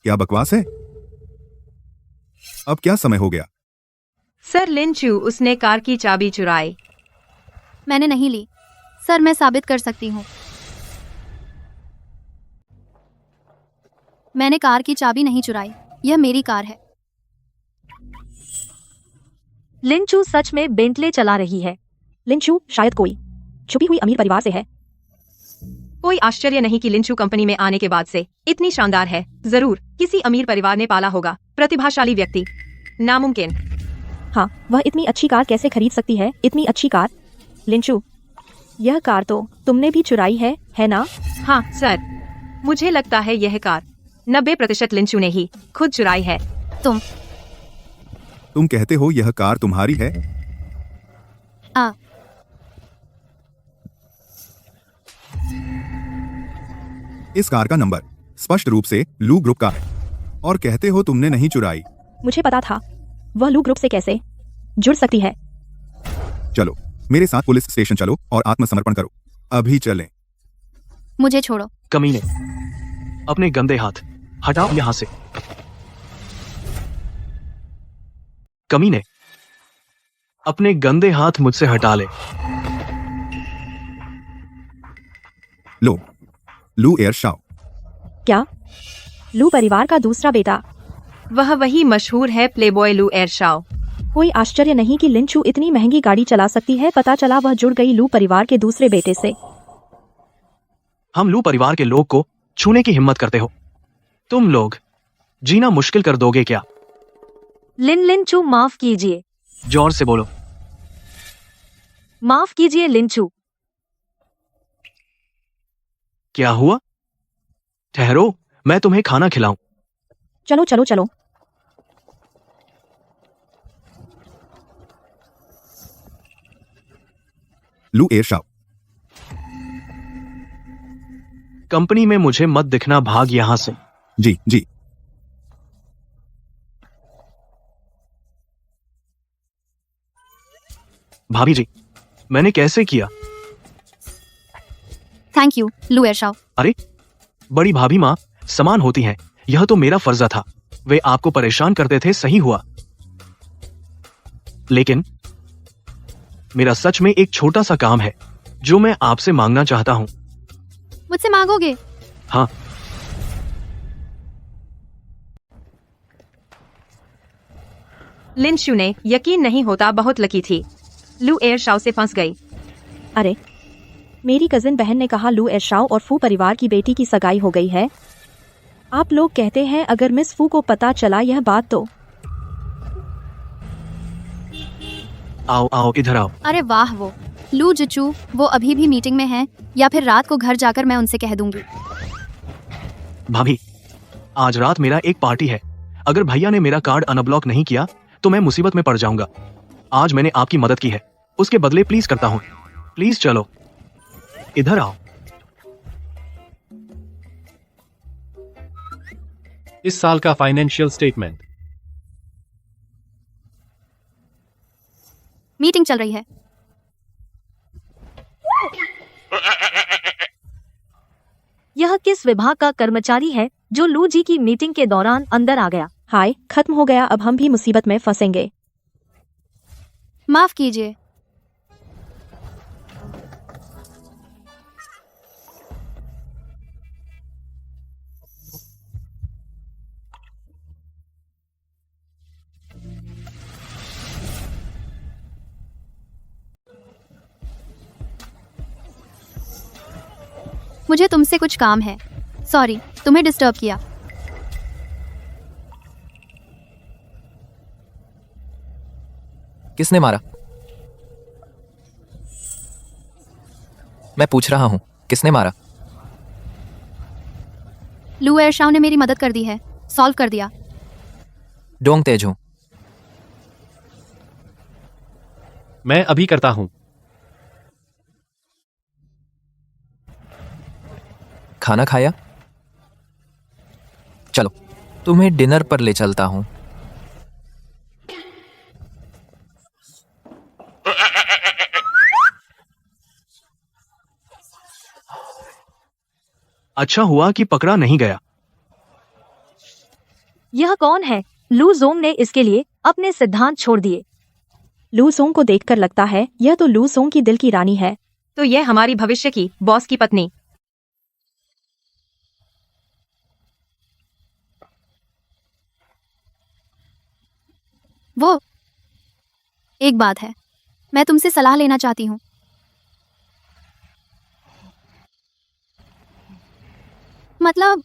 क्या बकवास है? अब क्या समय हो गया? सर लिंचू, उसने कार की चाबी चुराई। मैंने नहीं ली। सर, मैं साबित कर सकती हूँ। मैंने कार की चाबी नहीं चुराई। यह मेरी कार है। लिंचू सच में बेंटले चला रही है। लिंचू शायद कोई छुपी हुई अमीर परिवार से है। कोई आश्चर्य नहीं कि लिंचू कंपनी में आने के बाद से इतनी शानदार है। जरूर किसी अमीर परिवार ने पाला होगा। प्रतिभाशाली व्यक्ति। नामुमकिन। हाँ, वह इतनी अच्छी कार कैसे खरीद सकती है? इतनी अच्छी कार। लिंचू, यह कार तो तुमने भी चुराई है ना? हाँ सर, मुझे लगता है यह कार 90% लिंचू ने ही खुद चुराई है। तुम कहते हो यह कार तुम्हारी है? इस कार का नंबर स्पष्ट रूप से लू ग्रुप का है और कहते हो तुमने नहीं चुराई। मुझे पता था। वह लू ग्रुप से कैसे जुड़ सकती है? चलो मेरे साथ पुलिस स्टेशन चलो और आत्मसमर्पण करो। अभी चलें। मुझे छोड़ो। कमीने, अपने गंदे हाथ हटाओ यहाँ से। कमीने, अपने गंदे हाथ मुझसे हटा ले। लो, लू एयर शाओ। क्या? लू परिवार का दूसरा बेटा? वह वही मशहूर है प्लेबॉय लू एयर शाओ। कोई आश्चर्य नहीं कि लिंचू इतनी महंगी गाड़ी चला सकती है। पता चला वह जुड़ गई लू परिवार के दूसरे बेटे से। हम लू परिवार के लोग को छूने की हिम्मत करते हो? तुम लोग जीना मुश्किल कर दोगे क्या? लिंचू, माफ कीजिए। जोर से बोलो। माफ कीजिए लिंचू। क्या हुआ? ठहरो, मैं तुम्हें खाना खिलाऊं। चलो चलो चलो। लू एयर शाओ। कंपनी में मुझे मत दिखना, भाग यहां से। जी जी। भाभी जी, मैंने कैसे किया? थैंक यू लू एयर शाओ। अरे, बड़ी भाभी माँ समान होती हैं। यह तो मेरा फर्ज था। वे आपको परेशान करते थे, सही हुआ। लेकिन मेरा सच में एक छोटा सा काम है जो मैं आपसे मांगना चाहता हूँ। मुझसे मांगोगे? हाँ। लिंचू ने यकीन नहीं होता बहुत लकी थी। लू एयर शाओ से फंस गई। अरे, मेरी कजिन बहन ने कहा लू एयर शाओ और फू परिवार की बेटी की सगाई हो गई है। आप लोग कहते हैं अगर मिस फू को पता चला यह बात तो। आओ आओ, इधर आओ। अरे वाह, वो लू जिचू वो अभी भी मीटिंग में हैं, या फिर रात को घर जाकर मैं उनसे कह दूंगी। भाभी, आज रात मेरा एक पार्टी है। अगर भैया ने मेरा कार्ड अनब्लॉक नहीं किया तो मैं मुसीबत में पड़ जाऊंगा। आज मैंने आपकी मदद की है, उसके बदले प्लीज करता हूँ। प्लीज चलो, इधर आओ। इस साल का फाइनेंशियल स्टेटमेंट। मीटिंग चल रही है। यह किस विभाग का कर्मचारी है जो लू जी की मीटिंग के दौरान अंदर आ गया? हाय, खत्म हो गया, अब हम भी मुसीबत में फंसेंगे। माफ कीजिए। मुझे तुमसे कुछ काम है। सॉरी, तुम्हें डिस्टर्ब किया। किसने मारा? मैं पूछ रहा हूं, किसने मारा? लू एयरशाओ ने मेरी मदद कर दी है, सॉल्व कर दिया। डोंग तेज हूं। मैं अभी करता हूं। खाना खाया? चलो, तुम्हें डिनर पर ले चलता हूं। अच्छा हुआ कि पकड़ा नहीं गया। यह कौन है? लू जोंग ने इसके लिए अपने सिद्धांत छोड़ दिए। लू सोंग को देखकर लगता है यह तो लू सोंग की दिल की रानी है। तो यह हमारी भविष्य की बॉस की पत्नी। वो एक बात है, मैं तुमसे सलाह लेना चाहती हूँ। मतलब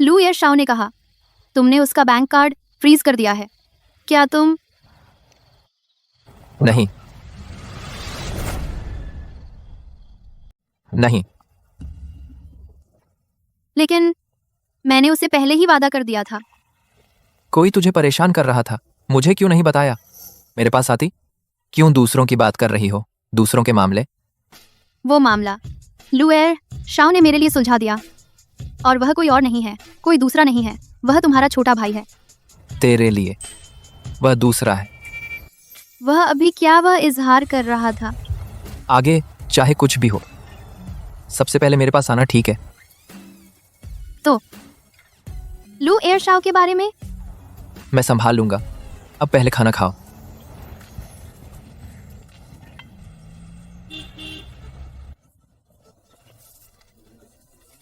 लू एयरशाओ ने कहा तुमने उसका बैंक कार्ड फ्रीज कर दिया है। क्या तुम? नहीं, नहीं। लेकिन मैंने उसे पहले ही वादा कर दिया था। कोई तुझे परेशान कर रहा था, मुझे क्यों नहीं बताया? मेरे पास आती। क्यों दूसरों की बात कर रही हो? दूसरों के मामले? वो मामला लू एयरशाओ ने मेरे लिए सुलझा दिया, और वह कोई और नहीं है, कोई दूसरा नहीं है, वह तुम्हारा छोटा भाई है। तेरे लिए वह दूसरा है। वह अभी क्या वह इजहार कर रहा था? आगे चाहे कुछ भी हो, सबसे पहले मेरे पास आना, ठीक है? तो लू एयरशाओ के बारे में? मैं संभाल लूंगा, अब पहले खाना खाओ।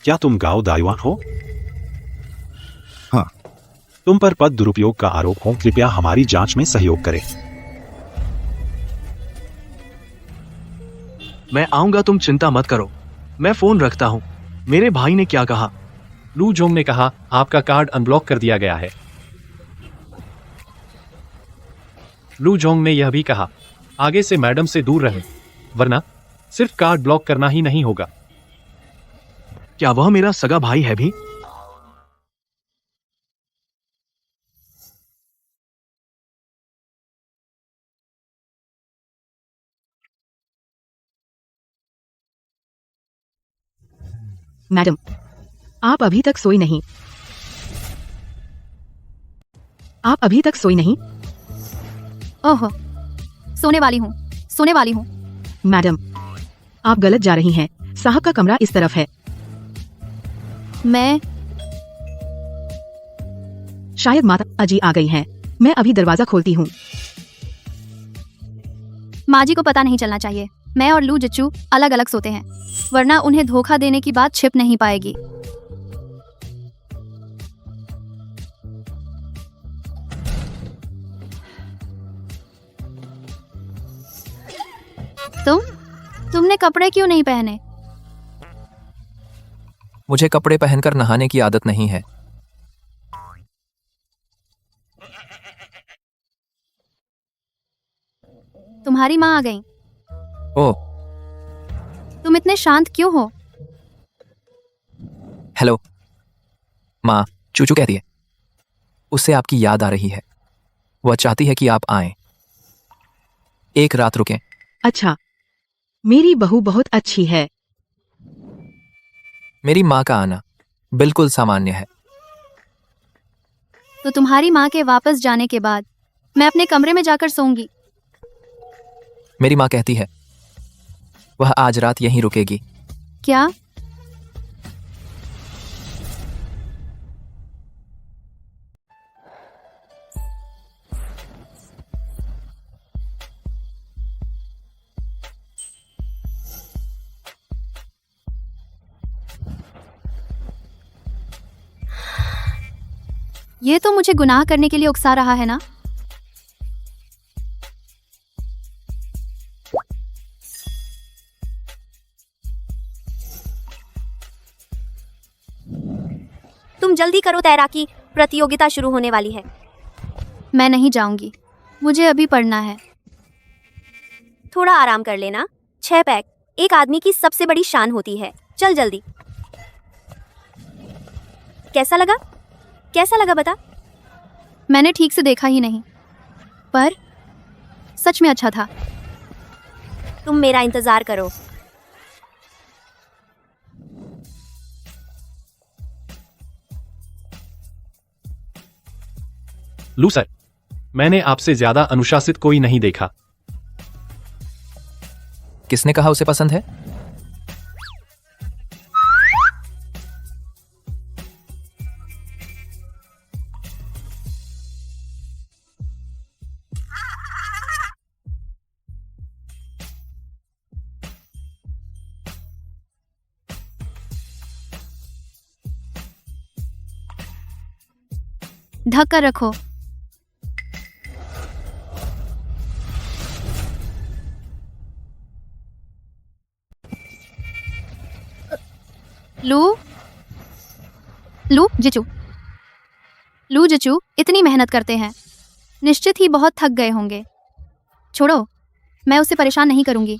क्या तुम गाओ दायुआन हो? हाँ। तुम पर पद दुरुपयोग का आरोप हो, कृपया हमारी जांच में सहयोग करें। मैं आऊंगा, तुम चिंता मत करो। मैं फोन रखता हूं। मेरे भाई ने क्या कहा? लू जोंग ने कहा आपका कार्ड अनब्लॉक कर दिया गया है। लू जोंग ने यह भी कहा आगे से मैडम से दूर रहें, वरना सिर्फ कार्ड ब्लॉक करना ही नहीं होगा। क्या वह मेरा सगा भाई है भी? मैडम, आप अभी तक सोई नहीं? आप अभी तक सोई नहीं? ओहो, सोने वाली हूँ, सोने वाली हूँ। मैडम, आप गलत जा रही हैं। साहब का कमरा इस तरफ है। मैं शायद माता अजी आ गई हैं। मैं अभी दरवाजा खोलती हूँ। माँ जी को पता नहीं चलना चाहिए। मैं और लू जिचू अलग अलग सोते हैं, वरना उन्हें धोखा देने की बात छिप नहीं पाएगी। तुमने कपड़े क्यों नहीं पहने? मुझे कपड़े पहनकर नहाने की आदत नहीं है। तुम्हारी माँ आ गई। ओह, तुम इतने शांत क्यों हो? हेलो माँ, चूचू कहती है उससे आपकी याद आ रही है। वह चाहती है कि आप आएं। एक रात रुकें। अच्छा, मेरी बहू बहुत अच्छी है। मेरी माँ का आना बिल्कुल सामान्य है। तो तुम्हारी माँ के वापस जाने के बाद मैं अपने कमरे में जाकर सोऊंगी। मेरी माँ कहती है वह आज रात यहीं रुकेगी। क्या? ये तो मुझे गुनाह करने के लिए उकसा रहा है ना? तुम जल्दी करो, तैराकी प्रतियोगिता शुरू होने वाली है। मैं नहीं जाऊंगी, मुझे अभी पढ़ना है। थोड़ा आराम कर लेना। 6 पैक एक आदमी की सबसे बड़ी शान होती है। चल जल्दी। कैसा लगा? कैसा लगा बता? मैंने ठीक से देखा ही नहीं, पर सच में अच्छा था। तुम मेरा इंतजार करो। लूसर, मैंने आपसे ज्यादा अनुशासित कोई नहीं देखा। किसने कहा उसे पसंद है? ढक कर रखो। लू जिचू, लू जिचू इतनी मेहनत करते हैं, निश्चित ही बहुत थक गए होंगे। छोड़ो, मैं उसे परेशान नहीं करूंगी।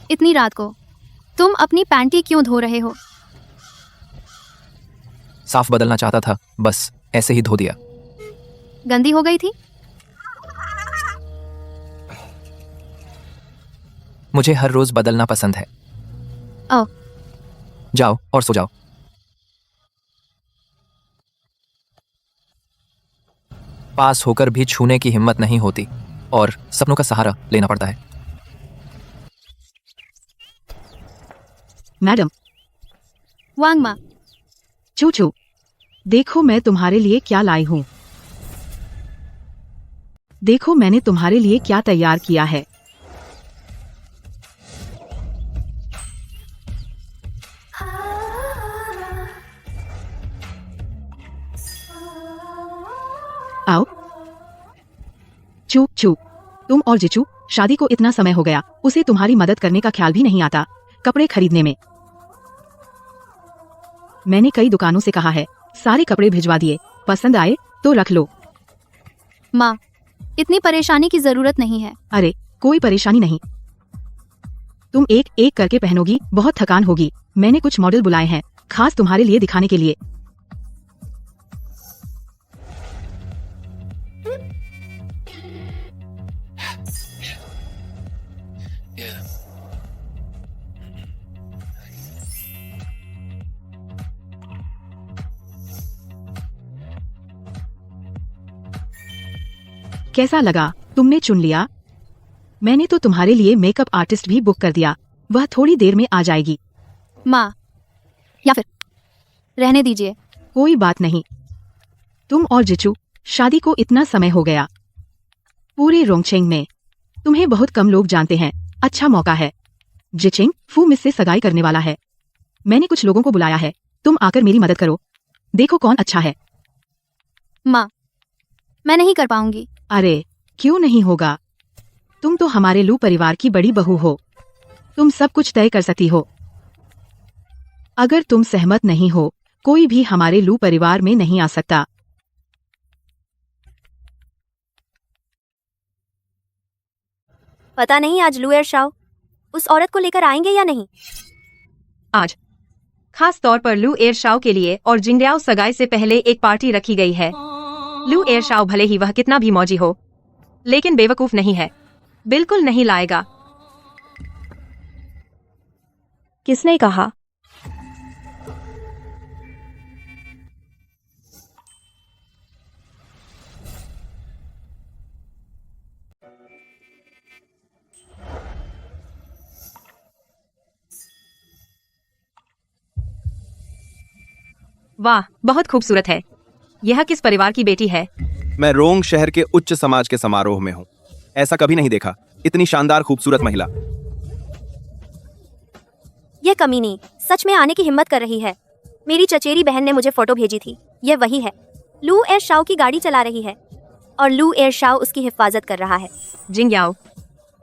इतनी रात को तुम अपनी पैंटी क्यों धो रहे हो? साफ बदलना चाहता था, बस ऐसे ही धो दिया। गंदी हो गई थी? मुझे हर रोज बदलना पसंद है। ओह, जाओ और सो जाओ। पास होकर भी छूने की हिम्मत नहीं होती और सपनों का सहारा लेना पड़ता है। मैडम। वांगमा। चूचू, देखो मैं तुम्हारे लिए क्या लाई हूँ। देखो मैंने तुम्हारे लिए क्या तैयार किया है। आओ। चुप चुप, तुम और जिचू शादी को इतना समय हो गया, उसे तुम्हारी मदद करने का ख्याल भी नहीं आता कपड़े खरीदने में। मैंने कई दुकानों से कहा है, सारे कपड़े भिजवा दिए, पसंद आए तो रख लो। माँ, इतनी परेशानी की जरूरत नहीं है। अरे कोई परेशानी नहीं, तुम एक एक करके पहनोगी, बहुत थकान होगी। मैंने कुछ मॉडल बुलाए हैं खास तुम्हारे लिए दिखाने के लिए। कैसा लगा? तुमने चुन लिया? मैंने तो तुम्हारे लिए मेकअप आर्टिस्ट भी बुक कर दिया, वह थोड़ी देर में आ जाएगी। माँ, या फिर रहने दीजिए। कोई बात नहीं, तुम और जिचू शादी को इतना समय हो गया। पूरे रोंगचेंग में तुम्हें बहुत कम लोग जानते हैं, अच्छा मौका है। जिचिंग फू मिस से सगाई करने वाला है। मैंने कुछ लोगों को बुलाया है, तुम आकर मेरी मदद करो, देखो कौन अच्छा है। माँ, मैं नहीं कर पाऊंगी। अरे क्यों नहीं होगा? तुम तो हमारे लू परिवार की बड़ी बहू हो। तुम सब कुछ तय कर सकती हो। अगर तुम सहमत नहीं हो, कोई भी हमारे लू परिवार में नहीं आ सकता। पता नहीं आज लू एरशाओ उस औरत को लेकर आएंगे या नहीं। आज खास तौर पर लू एरशाओ के लिए और जिंगलियाओ सगाई से पहले एक पार्टी रखी गई है। लू एरशाओ भले ही वह कितना भी मौजी हो, लेकिन बेवकूफ नहीं है। बिल्कुल नहीं लाएगा। किसने कहा? वाह, बहुत खूबसूरत है। यह किस परिवार की बेटी है? मैं रोंग शहर के उच्च समाज के समारोह में हूँ। ऐसा कभी नहीं देखा, इतनी शानदार खूबसूरत महिला। यह कमीनी सच में आने की हिम्मत कर रही है। मेरी चचेरी बहन ने मुझे फोटो भेजी थी। यह वही है। लू एरशाओ की गाड़ी चला रही है और लू एरशाओ उसकी हिफाजत कर रहा है। जिंगयाओ,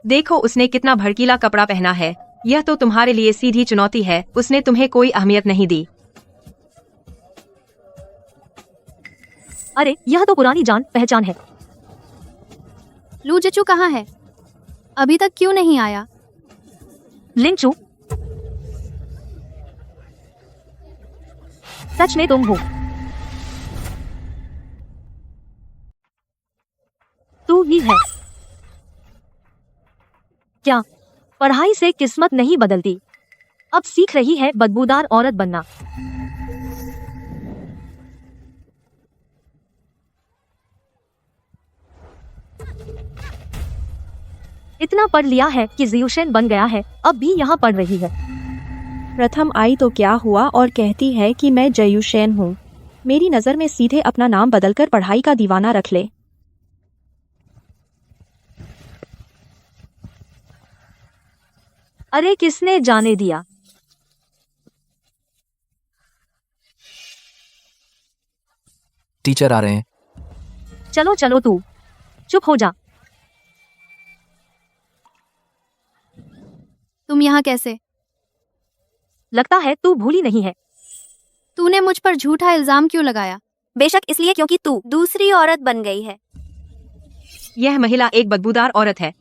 देखो उसने कितना भड़कीला कपड़ा पहना है। यह तो तुम्हारे लिए सीधी चुनौती है। उसने तुम्हें कोई अहमियत नहीं दी। अरे यह तो पुरानी जान पहचान है। लू जचू कहाँ है? अभी तक क्यों नहीं आया? लिंचू, सच में तुम हो? तू ही है क्या? पढ़ाई से किस्मत नहीं बदलती। अब सीख रही है बदबूदार औरत बनना। इतना पढ़ लिया है कि जियूशेन बन गया है, अब भी यहाँ पढ़ रही है। प्रथम आई तो क्या हुआ और कहती है कि मैं जयूशेन हूँ। मेरी नज़र में सीधे अपना नाम बदलकर पढ़ाई का दीवाना रख ले। अरे किसने जाने दिया? टीचर आ रहे हैं। चलो चलो, तू चुप हो जा। तुम यहाँ कैसे? लगता है तू भूली नहीं है। तूने मुझ पर झूठा इल्जाम क्यों लगाया? बेशक इसलिए क्योंकि तू दूसरी औरत बन गई है। यह महिला एक बदबूदार औरत है।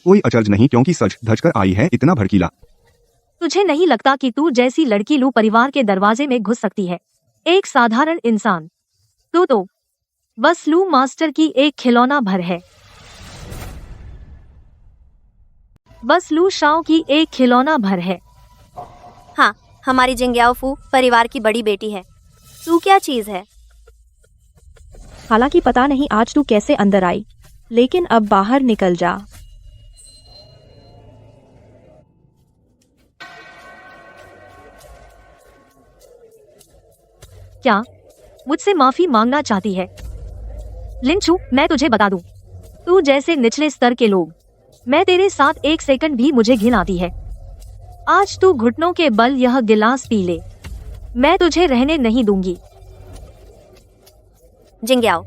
कोई अचरज नहीं क्योंकि सच धज कर आई है। इतना भड़कीला। तुझे नहीं लगता कि तू जैसी लड़की लू परिवार के दरवाजे में घुस सकती है? एक साधारण इंसान। तू तो बस लू मास्टर की एक खिलौना भर है। बस लू शाओ की एक खिलौना भर है। हाँ, हमारी जिंगयाओ फू परिवार की बड़ी बेटी है। तू क्या चीज है? हालांकि पता नहीं आज तू कैसे अंदर आई, लेकिन अब बाहर निकल जा। क्या मुझसे माफी मांगना चाहती है? लिंचू, मैं तुझे बता दूं, तू जैसे निचले स्तर के लोग, मैं तेरे साथ एक सेकंड भी मुझे घिन आती है। आज तू घुटनों के बल यह गिलास पी ले, मैं तुझे रहने नहीं दूंगी। जिंगयाओ,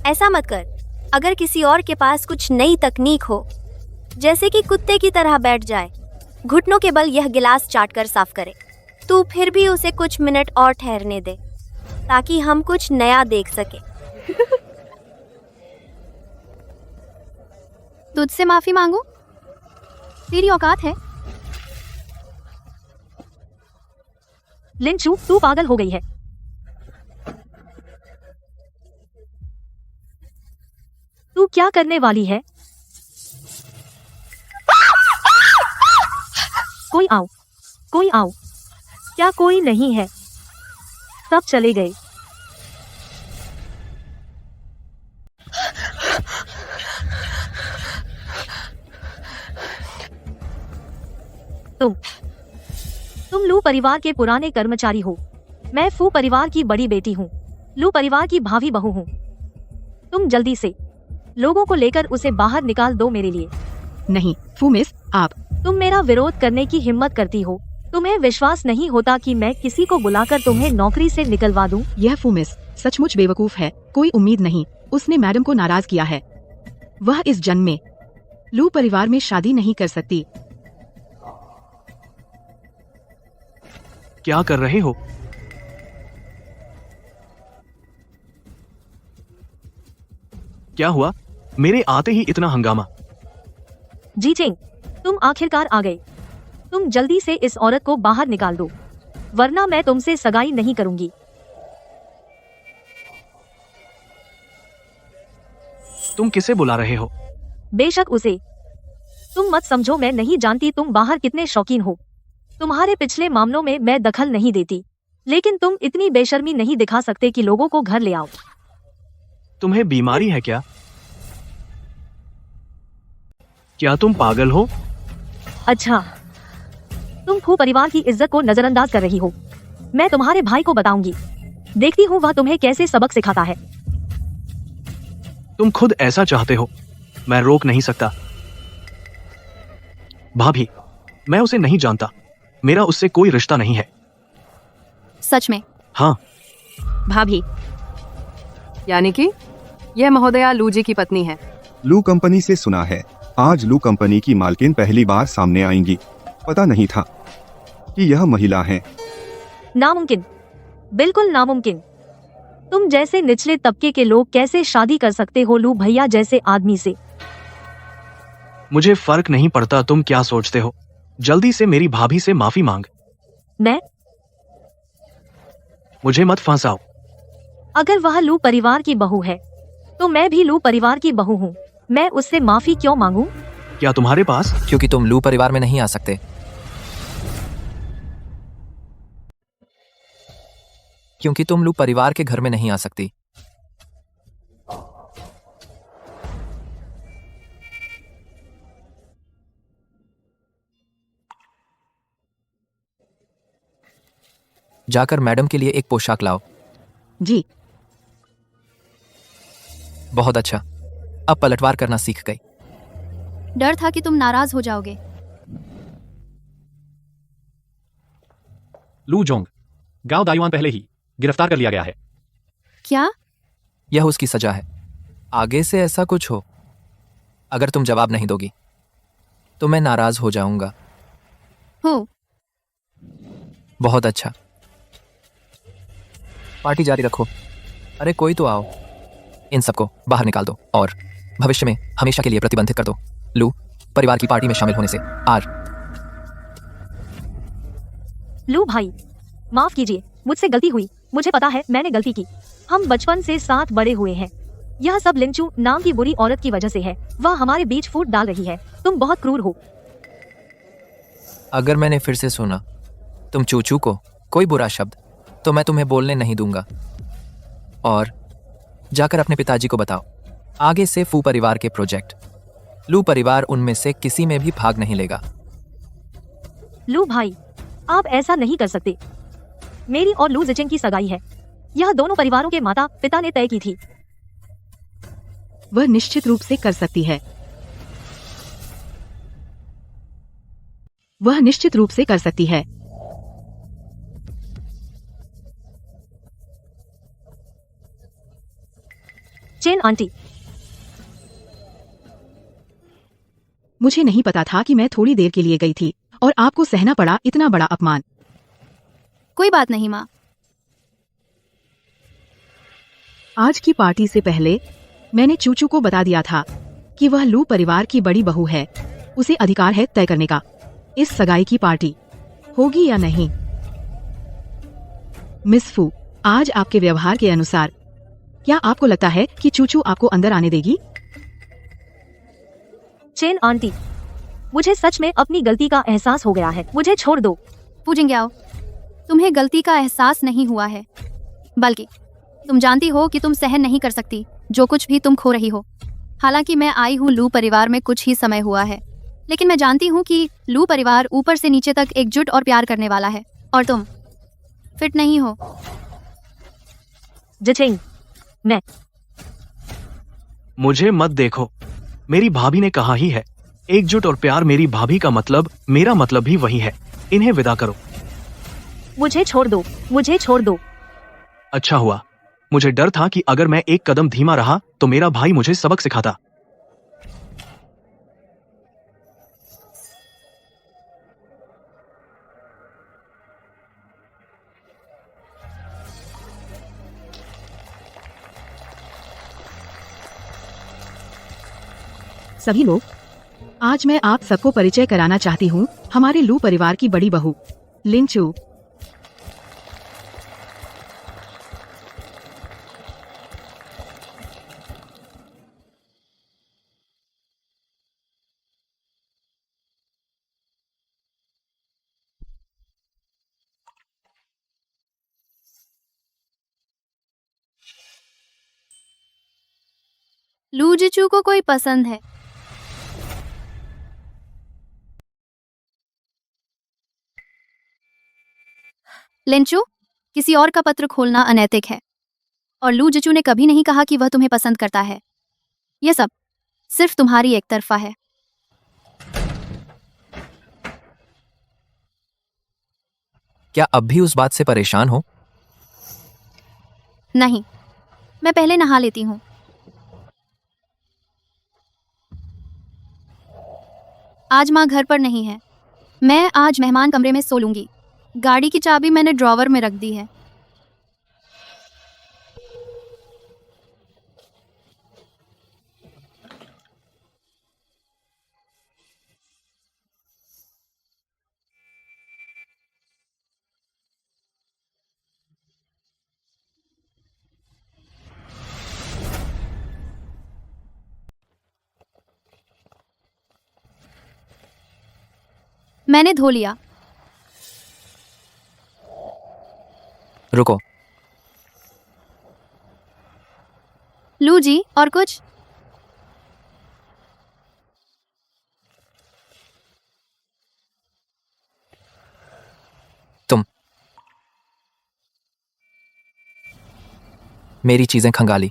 ऐसा मत कर। अगर किसी और के पास कुछ नई तकनीक हो, जैसे कि कुत्ते की तरह बैठ जाए, घुटनों के बल यह गिलास चाट कर साफ करे, तू फिर भी उसे कुछ मिनट और ठहरने दे ताकि हम कुछ नया देख सके। तुझसे माफी मांगू? तेरी औकात है? लिंचू, तू पागल हो गई है। तू क्या करने वाली है? कोई आओ, कोई आओ। क्या कोई नहीं है? सब चले गए। तुम लू परिवार के पुराने कर्मचारी हो। मैं फू परिवार की बड़ी बेटी हूँ। लू परिवार की भावी बहू हूँ। तुम जल्दी से लोगों को लेकर उसे बाहर निकाल दो मेरे लिए। नहीं फू मिस, आप। तुम मेरा विरोध करने की हिम्मत करती हो। तुम्हें विश्वास नहीं होता कि मैं किसी को बुलाकर तुम्हें नौकरी से निकलवा दूं? यह फू मिस सचमुच बेवकूफ है। कोई उम्मीद नहीं। उसने मैडम को नाराज किया है। वह इस जन्म में लू परिवार में शादी नहीं कर सकती। क्या कर रहे हो? क्या हुआ? मेरे आते ही इतना हंगामा। जीचेंग, तुम आखिरकार आ गए। तुम जल्दी से इस औरत को बाहर निकाल दो, वरना मैं तुमसे सगाई नहीं करूंगी। तुम किसे बुला रहे हो? बेशक उसे। तुम मत समझो मैं नहीं जानती तुम बाहर कितने शौकीन हो। तुम्हारे पिछले मामलों में मैं दखल नहीं देती, लेकिन तुम इतनी बेशर्मी नहीं दिखा सकते कि लोगों को घर ले आओ। तुम्हें बीमारी है क्या? क्या तुम पागल हो? अच्छा, तुम फू परिवार की इज्जत को नजरअंदाज कर रही हो। मैं तुम्हारे भाई को बताऊंगी, देखती हूँ वह तुम्हें कैसे सबक सिखाता है। तुम खुद ऐसा चाहते हो, मैं रोक नहीं सकता। भाभी, मैं उसे नहीं जानता, मेरा उससे कोई रिश्ता नहीं है। सच में? हाँ। भाभी यानी कि यह महोदया लू जी की पत्नी है। लू कंपनी से सुना है, आज लू कंपनी की मालकिन पहली बार सामने आएंगी। पता नहीं था कि यह महिला हैं। नामुमकिन, बिल्कुल नामुमकिन। तुम जैसे निचले तबके के लोग कैसे शादी कर सकते हो लू भैया जैसे आदमी से? मुझे फर्क नहीं पड़ता तुम क्या सोचते हो। जल्दी से मेरी भाभी से माफी मांग। मैं? मुझे मत फंसाओ। अगर वह लू परिवार की बहू है तो मैं भी लू परिवार की बहू हूँ। मैं उससे माफी क्यों मांगूं? क्या तुम्हारे पास? क्योंकि तुम लू परिवार में नहीं आ सकते। क्योंकि तुम लू परिवार के घर में नहीं आ सकती। जाकर मैडम के लिए एक पोशाक लाओ। जी। बहुत अच्छा, अब पलटवार करना सीख गई। डर था कि तुम नाराज हो जाओगे। लू जोंग, गांव दायुआन पहले ही गिरफ्तार कर लिया गया है। क्या? यह उसकी सजा है। आगे से ऐसा कुछ हो, अगर तुम जवाब नहीं दोगी तो मैं नाराज हो जाऊंगा। हो। बहुत अच्छा, पार्टी जारी रखो। अरे कोई तो आओ। इन सबको बाहर निकाल दो और भविष्य में हमेशा के लिए प्रतिबंधित कर दो लू परिवार की पार्टी में शामिल होने से। आर। लू भाई, माफ कीजिए, मुझसे गलती हुई। मुझे पता है मैंने गलती की। हम बचपन से साथ बड़े हुए हैं। यह सब लिंचू नाम की बुरी औरत की वजह से है। वह हमारे बीच फूट डाल रही है। तुम बहुत क्रूर हो। अगर मैंने फिर से सुना तुम चूचू को कोई बुरा शब्द तो मैं तुम्हें बोलने नहीं दूंगा। और जाकर अपने पिताजी को बताओ, आगे से फू परिवार के प्रोजेक्ट लू परिवार उनमें से किसी में भी भाग नहीं लेगा। लू भाई, आप ऐसा नहीं कर सकते। मेरी और लू जिचेंग की सगाई है। यह दोनों परिवारों के माता पिता ने तय की थी। वह निश्चित रूप से कर सकती है। वह निश्चित रूप से कर सकती है। चेन आंटी, मुझे नहीं पता था कि मैं थोड़ी देर के लिए गई थी और आपको सहना पड़ा इतना बड़ा अपमान। कोई बात नहीं माँ। आज की पार्टी से पहले मैंने चूचू को बता दिया था कि वह लू परिवार की बड़ी बहू है। उसे अधिकार है तय करने का इस सगाई की पार्टी होगी या नहीं। मिस फू, आज आपके व्यवहार के अनुसार क्या आपको लगता है कि चूचू आपको अंदर आने देगी? चेन आंटी, मुझे सच में अपनी गलती का एहसास हो गया है। मुझे छोड़ दो। पूजेंगे आओ। तुम्हें गलती का एहसास नहीं हुआ है, बल्कि तुम जानती हो कि तुम सहन नहीं कर सकती जो कुछ भी तुम खो रही हो। हालांकि मैं आई हूँ लू परिवार में कुछ ही समय हुआ है, लेकिन मैं जानती हूँ कि लू परिवार ऊपर से नीचे तक एकजुट और प्यार करने वाला है, और तुम फिट नहीं हो। जिचेंग, मैं। मुझे मत देखो, मेरी भाभी ने कहा ही है, एकजुट और प्यार। मेरी भाभी का मतलब मेरा मतलब भी वही है। इन्हें विदा करो। मुझे छोड़ दो, मुझे छोड़ दो। अच्छा हुआ, मुझे डर था कि अगर मैं एक कदम धीमा रहा तो मेरा भाई मुझे सबक सिखाता। सभी लोग, आज मैं आप सबको परिचय कराना चाहती हूँ हमारे लू परिवार की बड़ी बहू लिंचू। लूजिचू को कोई पसंद है। लिंचू, किसी और का पत्र खोलना अनैतिक है और लूजिचू ने कभी नहीं कहा कि वह तुम्हें पसंद करता है। यह सब सिर्फ तुम्हारी एक तरफा है। क्या अब भी उस बात से परेशान हो? नहीं, मैं पहले नहा लेती हूँ। आज माँ घर पर नहीं है। मैं आज मेहमान कमरे में सो लूंगी। गाड़ी की चाबी मैंने ड्रॉवर में रख दी है। मैंने धो लिया। रुको, लू जी, और कुछ? तुम मेरी चीजें खंगाली।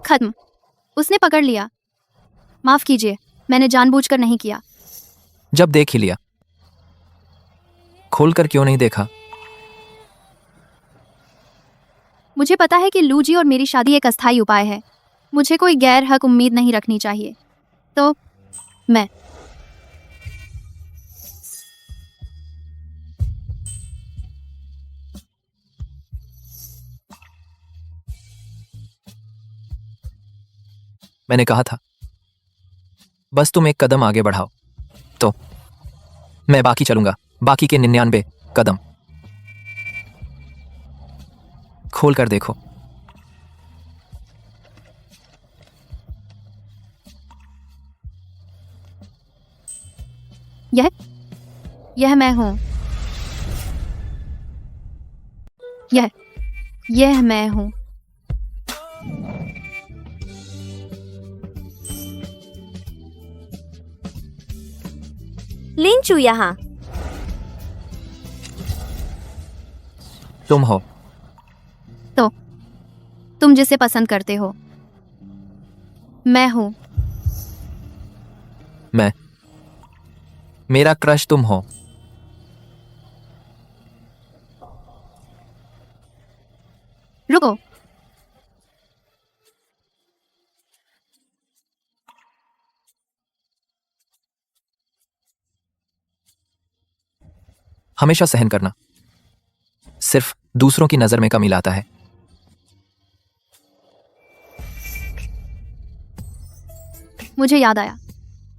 खत्म। उसने पकड़ लिया। माफ कीजिए, मैंने जानबूझकर नहीं किया। जब देख ही लिया, खोलकर क्यों नहीं देखा? मुझे पता है कि लू जी और मेरी शादी एक अस्थायी उपाय है। मुझे कोई गैर हक उम्मीद नहीं रखनी चाहिए। तो मैं मैंने कहा था, बस तुम एक कदम आगे बढ़ाओ तो मैं बाकी चलूंगा। बाकी के 99 कदम। खोल कर देखो। यह मैं हूं। यह मैं हूं। लिंचू यहाँ। तुम हो। तो तुम जिसे पसंद करते हो मैं हूं। मैं, मेरा क्रश तुम हो। रुको, हमेशा सहन करना सिर्फ दूसरों की नजर में कमी लाता है। मुझे याद आया,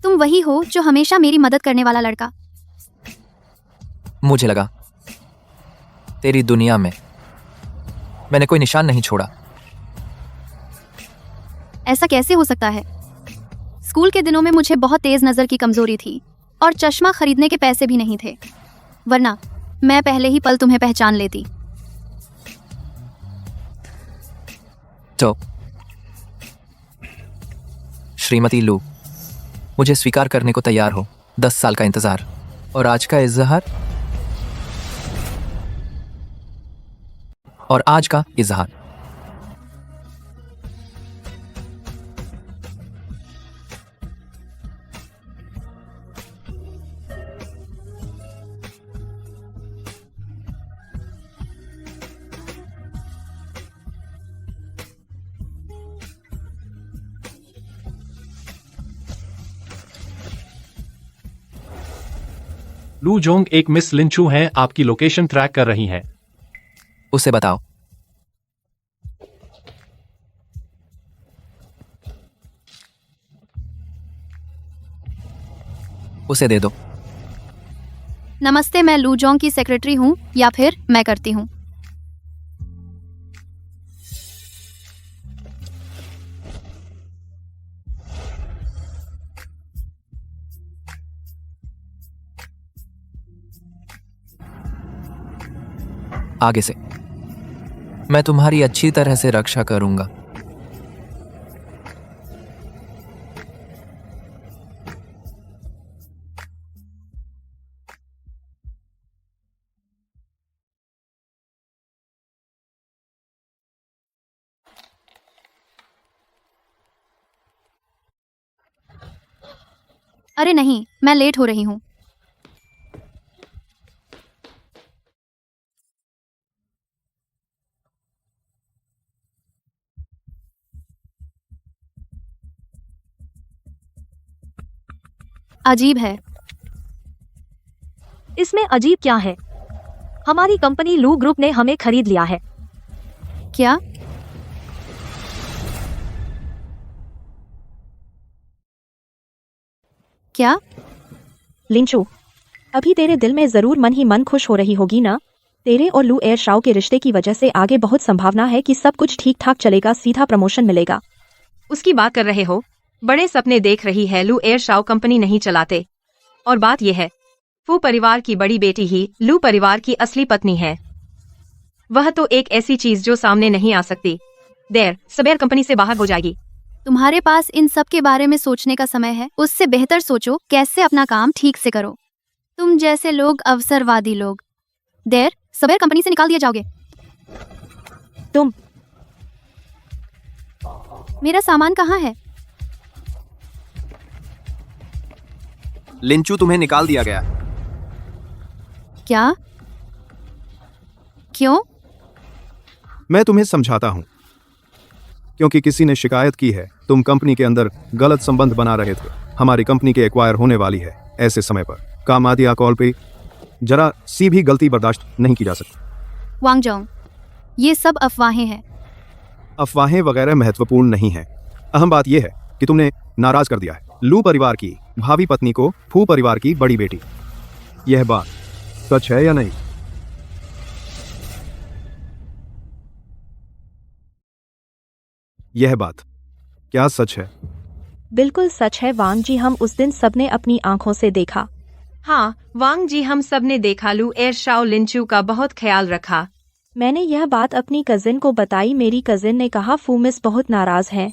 तुम वही हो जो हमेशा मेरी मदद करने वाला लड़का। मुझे लगा तेरी दुनिया में मैंने कोई निशान नहीं छोड़ा। ऐसा कैसे हो सकता है? स्कूल के दिनों में मुझे बहुत तेज नजर की कमजोरी थी और चश्मा खरीदने के पैसे भी नहीं थे, वरना मैं पहले ही पल तुम्हें पहचान लेती। तो श्रीमती लू, मुझे स्वीकार करने को तैयार हो। 10 साल का इंतजार और आज का इजहार, और आज का इजहार। लू जोंग एक मिस लिंचू हैं, आपकी लोकेशन ट्रैक कर रही हैं। उसे बताओ। उसे दे दो। नमस्ते, मैं लूजोंग की सेक्रेटरी हूँ, या फिर मैं करती हूँ। आगे से मैं तुम्हारी अच्छी तरह से रक्षा करूंगा। अरे नहीं, मैं लेट हो रही हूँ। अजीब है। इसमें अजीब क्या है? हमारी कंपनी लू ग्रुप ने हमें खरीद लिया है। क्या? क्या? लिंचू, अभी तेरे दिल में जरूर मन ही मन खुश हो रही होगी ना? तेरे और लू एयर शाओ के रिश्ते की वजह से आगे बहुत संभावना है कि सब कुछ ठीक ठाक चलेगा, सीधा प्रमोशन मिलेगा। उसकी बात कर रहे हो? बड़े सपने देख रही है। लू एयर शाओ कंपनी नहीं चलाते। और बात यह है, फू परिवार की बड़ी बेटी ही लू परिवार की असली पत्नी है। वह तो एक ऐसी चीज जो सामने नहीं आ सकती। देर सबेर कंपनी से बाहर हो जाएगी। तुम्हारे पास इन सब के बारे में सोचने का समय है? उससे बेहतर सोचो कैसे अपना काम ठीक से करो। तुम जैसे लोग अवसरवादी लोग देर सबेर कंपनी से निकाल दिए जाओगे। तुम मेरा सामान कहाँ है? लिंचू, तुम्हें निकाल दिया गया। क्या? क्यों? मैं तुम्हें समझाता हूं। क्योंकि किसी ने शिकायत की है तुम कंपनी के अंदर गलत संबंध बना रहे थे। हमारी कंपनी के एक्वायर होने वाली है। ऐसे समय पर कामादिया कॉल पे जरा सी भी गलती बर्दाश्त नहीं की जा सकती। वांगजोंग, ये सब अफवाहें हैं। अफवाहें वगैरह महत्वपूर्ण नहीं है। अहम बात यह है कि तुमने नाराज कर दिया है लू परिवार की भावी पत्नी को फू परिवार की बड़ी बेटी। यह बात सच है या नहीं? यह बात क्या सच है? बिल्कुल सच है वांग जी, हम उस दिन सबने अपनी आंखों से देखा। हाँ वांग जी, हम सब ने देखा। लू एयर शाओ लिंचू का बहुत ख्याल रखा। मैंने यह बात अपनी कजिन को बताई। मेरी कजिन ने कहा फू मिस बहुत नाराज है।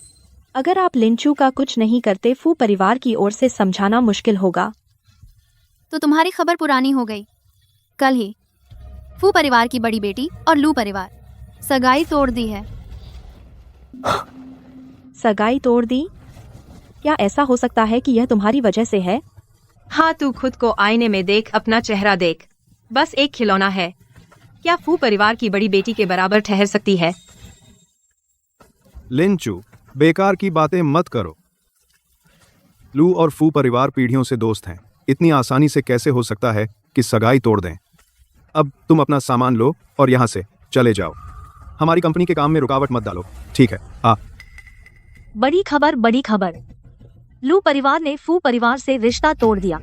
अगर आप लिंचू का कुछ नहीं करते फू परिवार की ओर से समझाना मुश्किल होगा। तो तुम्हारी खबर पुरानी हो गई। कल ही फू परिवार की बड़ी बेटी और लू परिवार सगाई तोड़ दी है। सगाई तोड़ दी? क्या ऐसा हो सकता है कि यह तुम्हारी वजह से है? हाँ, तू खुद को आईने में देख, अपना चेहरा देख। बस एक खिलौना है, क्या फू परिवार की बड़ी बेटी के बराबर ठहर सकती है? लिंचू, बेकार की बातें मत करो। लू और फू परिवार पीढ़ियों से दोस्त हैं। इतनी आसानी से कैसे हो सकता है कि सगाई तोड़ दें? अब तुम अपना सामान लो और यहाँ से चले जाओ। हमारी कंपनी के काम में रुकावट मत डालो, ठीक है? हाँ। बड़ी खबर, बड़ी खबर। लू परिवार ने फू परिवार से रिश्ता तोड़ दिया।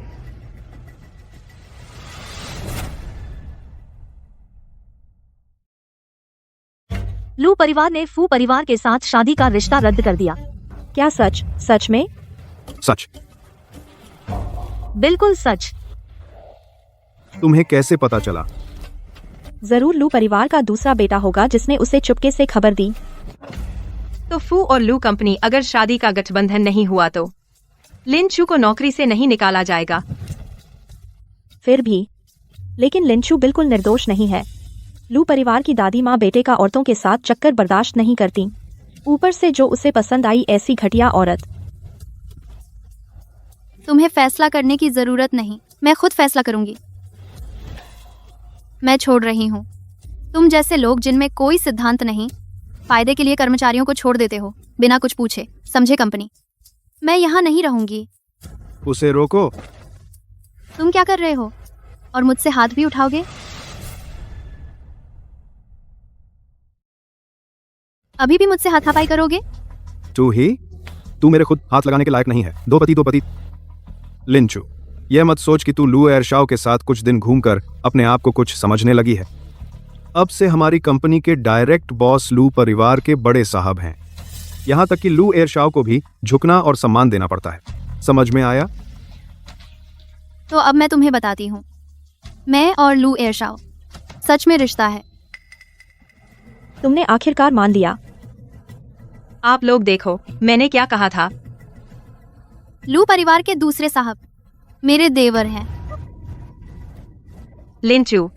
लू परिवार ने फू परिवार के साथ शादी का रिश्ता रद्द कर दिया। क्या सच? सच में? सच। बिल्कुल सच। तुम्हें कैसे पता चला? जरूर लू परिवार का दूसरा बेटा होगा जिसने उसे चुपके से खबर दी। तो फू और लू कंपनी अगर शादी का गठबंधन नहीं हुआ तो लिंचू को नौकरी से नहीं निकाला जाएगा। फिर भी लेकिन लिंचू बिल्कुल निर्दोष नहीं है। लू परिवार की दादी माँ बेटे का औरतों के साथ चक्कर बर्दाश्त नहीं करती, ऊपर से जो उसे पसंद आई ऐसी घटिया औरत। तुम्हें फैसला करने की जरूरत नहीं, मैं खुद फैसला करूंगी। मैं छोड़ रही हूँ। तुम जैसे लोग जिनमें कोई सिद्धांत नहीं, फायदे के लिए कर्मचारियों को छोड़ देते हो बिना कुछ पूछे समझे कंपनी। मैं यहाँ नहीं रहूंगी। उसे रोको। तुम क्या कर रहे हो और मुझसे हाथ भी उठाओगे? अभी भी मुझसे हाथापाई करोगे? तू मेरे खुद हाथ लगाने के लायक नहीं है। दो पति। लिंचू, यह मत सोच कि तू लू एयरशाओ के साथ कुछ दिन घूमकर अपने आप को कुछ समझने लगी है। अब से हमारी कंपनी के डायरेक्ट बॉस लू परिवार के बड़े साहब हैं। यहाँ तक कि लू एयरशाओ को भी झुकना और सम्मान देना पड़ता है। समझ में आया? तो अब मैं तुम्हें बताती हूँ, मैं और लू एयरशाओ सच में रिश्ता है। तुमने आखिरकार मान लिया। आप लोग देखो, मैंने क्या कहा था। लू परिवार के दूसरे साहब मेरे देवर हैं। लिंचू,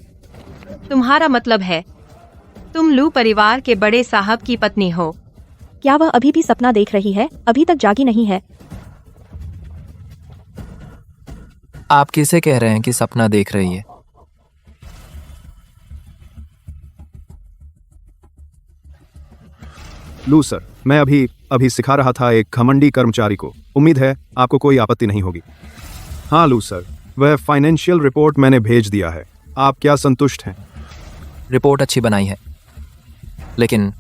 तुम्हारा मतलब है तुम लू परिवार के बड़े साहब की पत्नी हो? क्या वह अभी भी सपना देख रही है? अभी तक जागी नहीं है। आप किसे कह रहे हैं कि सपना देख रही है? लू सर, मैं अभी सिखा रहा था एक घमंडी कर्मचारी को। उम्मीद है आपको कोई आपत्ति नहीं होगी। हाँ लू सर, वह फाइनेंशियल रिपोर्ट मैंने भेज दिया है। आप क्या संतुष्ट हैं? रिपोर्ट अच्छी बनाई है, लेकिन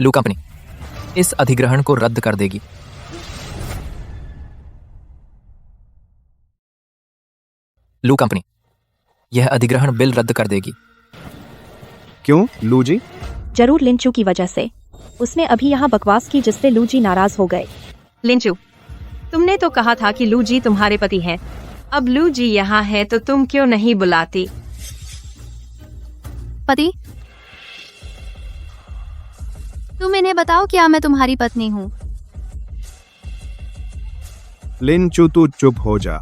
लू कंपनी इस अधिग्रहण को रद्द कर देगी। लू कंपनी यह अधिग्रहण बिल रद्द कर देगी। क्यों लू जी? जरूर लिंचू की वजह से। उसने अभी यहाँ बकवास की जिससे लू जी नाराज हो गए। लिंचू, तुमने तो कहा था कि लू जी तुम्हारे पति हैं। अब लू जी यहाँ है तो तुम क्यों नहीं बुलाती? पति? तुम इन्हें बताओ क्या मैं तुम्हारी पत्नी हूँ? लिंचू तू चुप हो जा।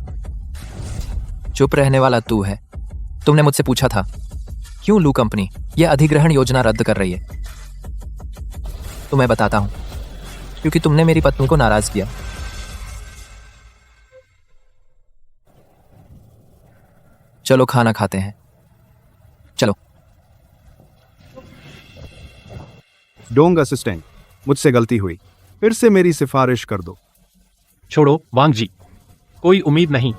चुप रहने वाला तू है। तुमने मुझसे पूछा था क्यों लू कंपनी यह अधिग्रहण योजना रद्द कर रही है। तो मैं बताता हूं, क्योंकि तुमने मेरी पत्नी को नाराज किया। चलो खाना खाते हैं। चलो। डोंग असिस्टेंट, मुझसे गलती हुई, फिर से मेरी सिफारिश कर दो। छोड़ो वांग जी, कोई उम्मीद नहीं।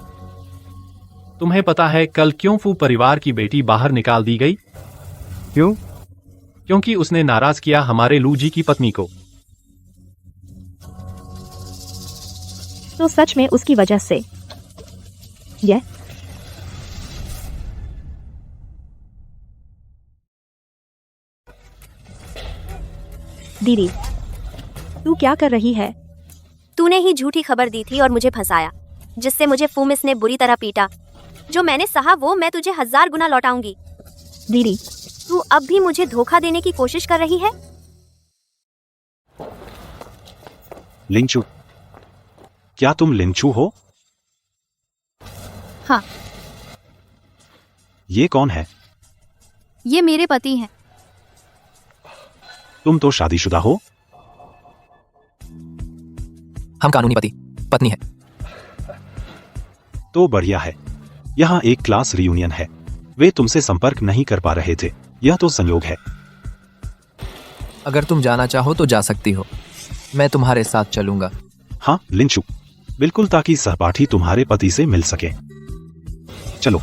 तुम्हें पता है कल क्यों फू परिवार की बेटी बाहर निकाल दी गई? क्यों? क्योंकि उसने नाराज किया हमारे लू जी की पत्नी को। तो सच में उसकी वजह से यह दीदी, तू क्या कर रही है? तूने ही झूठी खबर दी थी और मुझे फंसाया, जिससे मुझे फूमिस ने बुरी तरह पीटा। जो मैंने सहा वो मैं तुझे 1000 गुना लौटाऊंगी। दीदी, तू अब भी मुझे धोखा देने की कोशिश कर रही है? लिंचू, क्या तुम लिंचू हो? हाँ। ये कौन है? ये मेरे पति हैं। तुम तो शादीशुदा हो। हम कानूनी पति पत्नी है। तो बढ़िया है। यहाँ एक क्लास रियूनियन है। वे तुमसे संपर्क नहीं कर पा रहे थे। यह तो संयोग है। अगर तुम जाना चाहो तो जा सकती हो। मैं तुम्हारे साथ चलूंगा। हाँ लिंचू, बिल्कुल, ताकि सहपाठी तुम्हारे पति से मिल सके। चलो।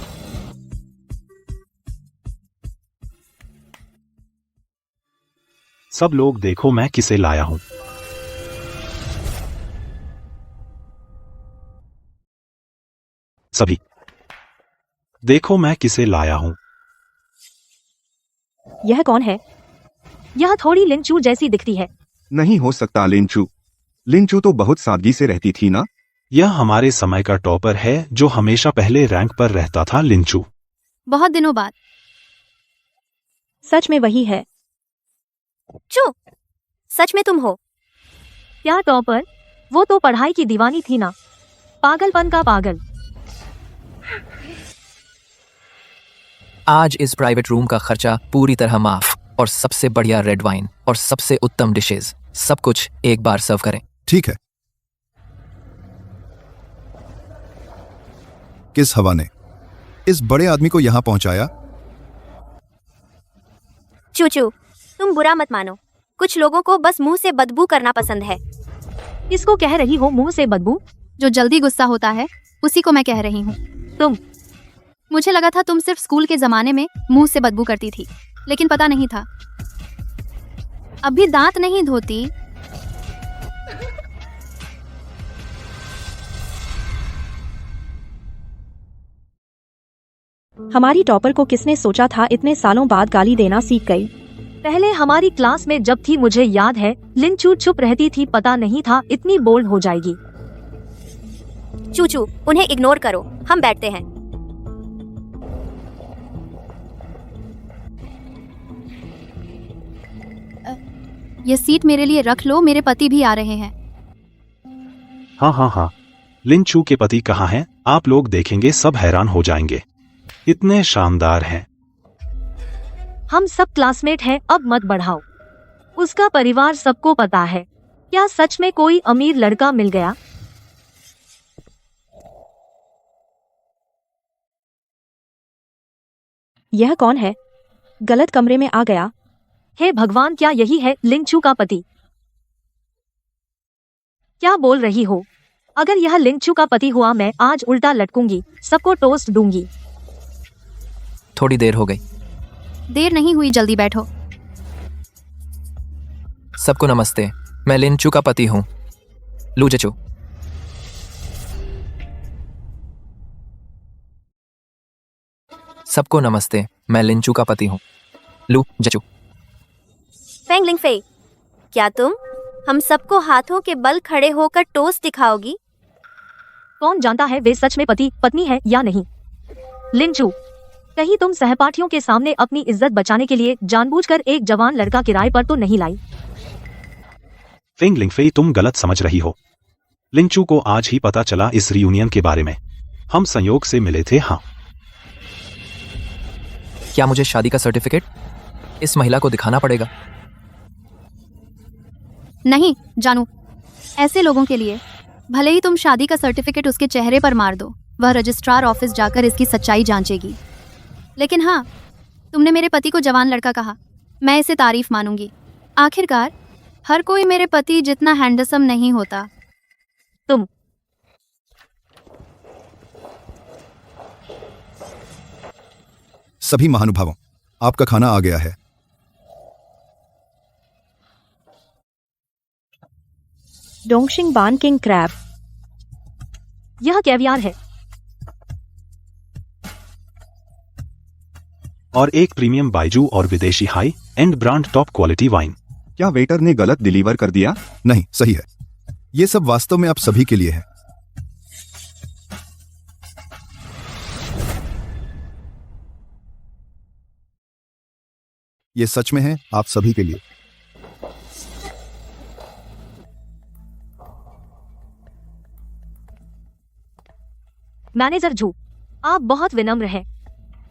सब लोग देखो मैं किसे लाया हूं। सभी देखो मैं किसे लाया हूं। यह कौन है? यह थोड़ी लिंचू जैसी दिखती है। नहीं हो सकता लिंचू। लिंचू तो बहुत सादगी से रहती थी ना। यह हमारे समय का टॉपर है जो हमेशा पहले रैंक पर रहता था। लिंचू बहुत दिनों बाद। सच में वही है। चुप, सच में तुम हो? क्या टॉपर? वो तो पढ़ाई की दीवानी थी ना। पागलपन का पागल। आज इस प्राइवेट रूम का खर्चा पूरी तरह माफ, और सबसे बढ़िया रेड वाइन और सबसे उत्तम डिशेस, सब कुछ एक बार सर्व करें। ठीक है। किस हवा ने इस बड़े आदमी को यहाँ पहुंचाया? चूचू, तुम बुरा मत मानो। कुछ लोगों को बस मुंह से बदबू करना पसंद है। किसको कह रही हो मुंह से बदबू? जो जल्दी गुस्सा होता है उसी को मैं कह रही हूँ। तुम? मुझे लगा था तुम सिर्फ स्कूल के जमाने में मुंह से बदबू करती थी, लेकिन पता नहीं था। अभी दांत नहीं धोती। हमारी टॉपर को किसने सोचा था इतने सालों बाद गाली देना सीख गई। पहले हमारी क्लास में जब थी मुझे याद है, लिंचू चुप रहती थी, पता नहीं था इतनी बोल्ड हो जाएगी। चूचू, उन्हें इग्नोर करो, हम बैठते हैं। ये सीट मेरे लिए रख लो, मेरे पति भी आ रहे हैं। हाँ, लिंचू के पति कहाँ हैं? आप लोग देखेंगे सब हैरान हो जाएंगे, इतने शानदार हैं। हम सब क्लासमेट हैं, अब मत बढ़ाओ। उसका परिवार सबको पता है। क्या सच में कोई अमीर लड़का मिल गया? यह कौन है? गलत कमरे में आ गया। हे भगवान, क्या यही है लिंचू का पति? क्या बोल रही हो? अगर यह लिंचू का पति हुआ मैं आज उल्टा लटकूंगी, सबको टोस्ट दूंगी। थोड़ी देर हो गई। देर नहीं हुई, जल्दी बैठो। सबको नमस्ते, मैं लिंचू का पति हूँ, लू जचू। सबको नमस्ते, मैं लिंचू का पति हूँ, लू जचू। फेंग लिंगफेई, क्या तुम हम सबको हाथों के बल खड़े होकर टोस्ट दिखाओगी? कौन जानता है वे सच में पति पत्नी है या नहीं। लिंचू, कहीं तुम सहपाठियों के सामने अपनी इज्जत बचाने के लिए जानबूझकर एक जवान लड़का किराए पर तो नहीं लाई? फेंग लिंगफेई, तुम गलत समझ रही हो। लिंचू को आज ही पता चला इस रियूनियन के बारे में। हम संयोग से मिले थे। हाँ, क्या मुझे शादी का सर्टिफिकेट इस महिला को दिखाना पड़ेगा? नहीं जानू, ऐसे लोगों के लिए भले ही तुम शादी का सर्टिफिकेट उसके चेहरे पर मार दो, वह रजिस्ट्रार ऑफिस जाकर इसकी सच्चाई जांचेगी। लेकिन हाँ, तुमने मेरे पति को जवान लड़का कहा, मैं इसे तारीफ मानूंगी। आखिरकार हर कोई मेरे पति जितना हैंडसम नहीं होता। तुम सभी महानुभावों, आपका खाना आ गया है। डोंगशिंग बान किंग क्रैब। यह कैवियार है। और एक प्रीमियम बाइजू और विदेशी high and brand top quality wine. क्या वेटर ने गलत डिलीवर कर दिया? नहीं, सही है। ये सब वास्तव में आप सभी के लिए है। ये सच में है आप सभी के लिए। मैनेजर झू, आप बहुत विनम्र हैं।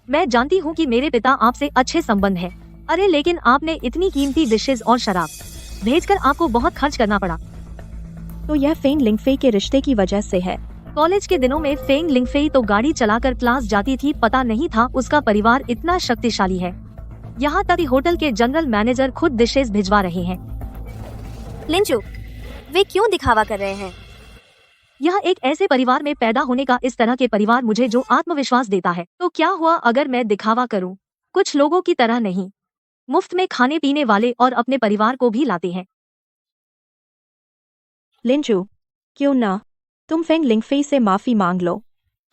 मैं जानती हूँ कि मेरे पिता आपसे अच्छे संबंध हैं। अरे लेकिन आपने इतनी कीमती डिशेज और शराब भेजकर आपको बहुत खर्च करना पड़ा। तो यह फेंग लिंगफेई के रिश्ते की वजह से है। कॉलेज के दिनों में फेंग लिंगफेई तो गाड़ी चलाकर क्लास जाती थी, पता नहीं था उसका परिवार इतना शक्तिशाली है। यहाँ तक होटल के जनरल मैनेजर खुद डिशेज भिजवा रहे हैं। लिंचू, वे क्यों दिखावा कर रहे हैं? यह एक ऐसे परिवार में पैदा होने का, इस तरह के परिवार मुझे जो आत्मविश्वास देता है। तो क्या हुआ अगर मैं दिखावा करूं? कुछ लोगों की तरह नहीं, मुफ्त में खाने पीने वाले और अपने परिवार को भी लाते हैं। लिंचू, क्यों ना तुम फेंग लिंगफेई से माफी मांग लो।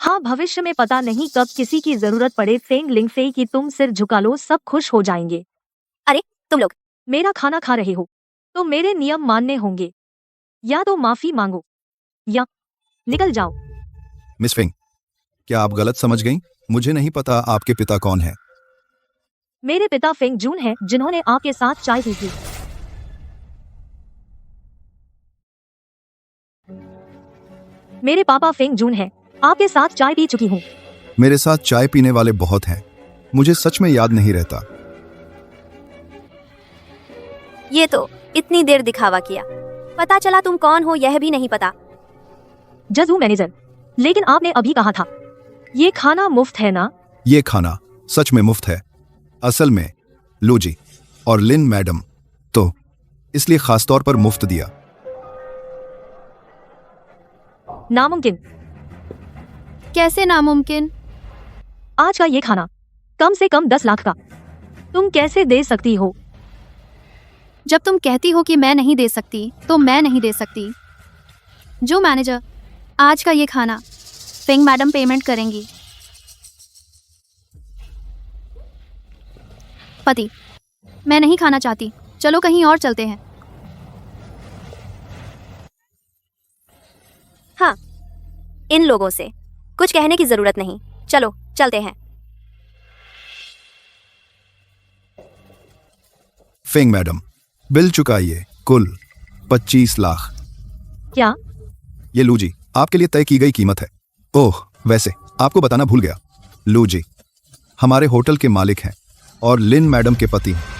हाँ, भविष्य में पता नहीं कब किसी की जरूरत पड़े। फेंग लिंगफेई की तुम सिर झुका लो, सब खुश हो जाएंगे। अरे तुम लोग मेरा खाना खा रहे हो तो मेरे नियम मानने होंगे। या तो माफी मांगो या निकल जाओ। मिस फेंग, क्या आप गलत समझ गईं? मुझे नहीं पता आपके पिता कौन है। मेरे पिता फेंग जून हैं, जिन्होंने आपके साथ चाय पी थी। मेरे पापा फेंग जून हैं, आपके साथ चाय पी चुकी हूँ। मेरे साथ चाय पीने वाले बहुत हैं, मुझे सच में याद नहीं रहता। ये तो इतनी देर दिखावा किया, पता चला तुम कौन हो यह भी नहीं पता। जजू मैनेजर, लेकिन आपने अभी कहा था ये खाना मुफ्त है ना? ये खाना सच में मुफ्त है। असल में लूजी और लिन मैडम तो इसलिए खासतौर पर मुफ्त दिया। नामुमकिन। कैसे नामुमकिन? आज का ये खाना कम से कम 10 लाख का तुम कैसे दे सकती हो? जब तुम कहती हो कि मैं नहीं दे सकती तो मैं नहीं दे सकती। जो मैनेजर, आज का ये खाना फेंग मैडम पेमेंट करेंगी। पति, मैं नहीं खाना चाहती, चलो कहीं और चलते हैं। हाँ, इन लोगों से कुछ कहने की जरूरत नहीं, चलो चलते हैं। फेंग मैडम, बिल चुकाइए, कुल 25 लाख। क्या? ये लू जी, आपके लिए तय की गई कीमत है। ओह, वैसे आपको बताना भूल गया, लू जी हमारे होटल के मालिक हैं और लिन मैडम के पति हैं।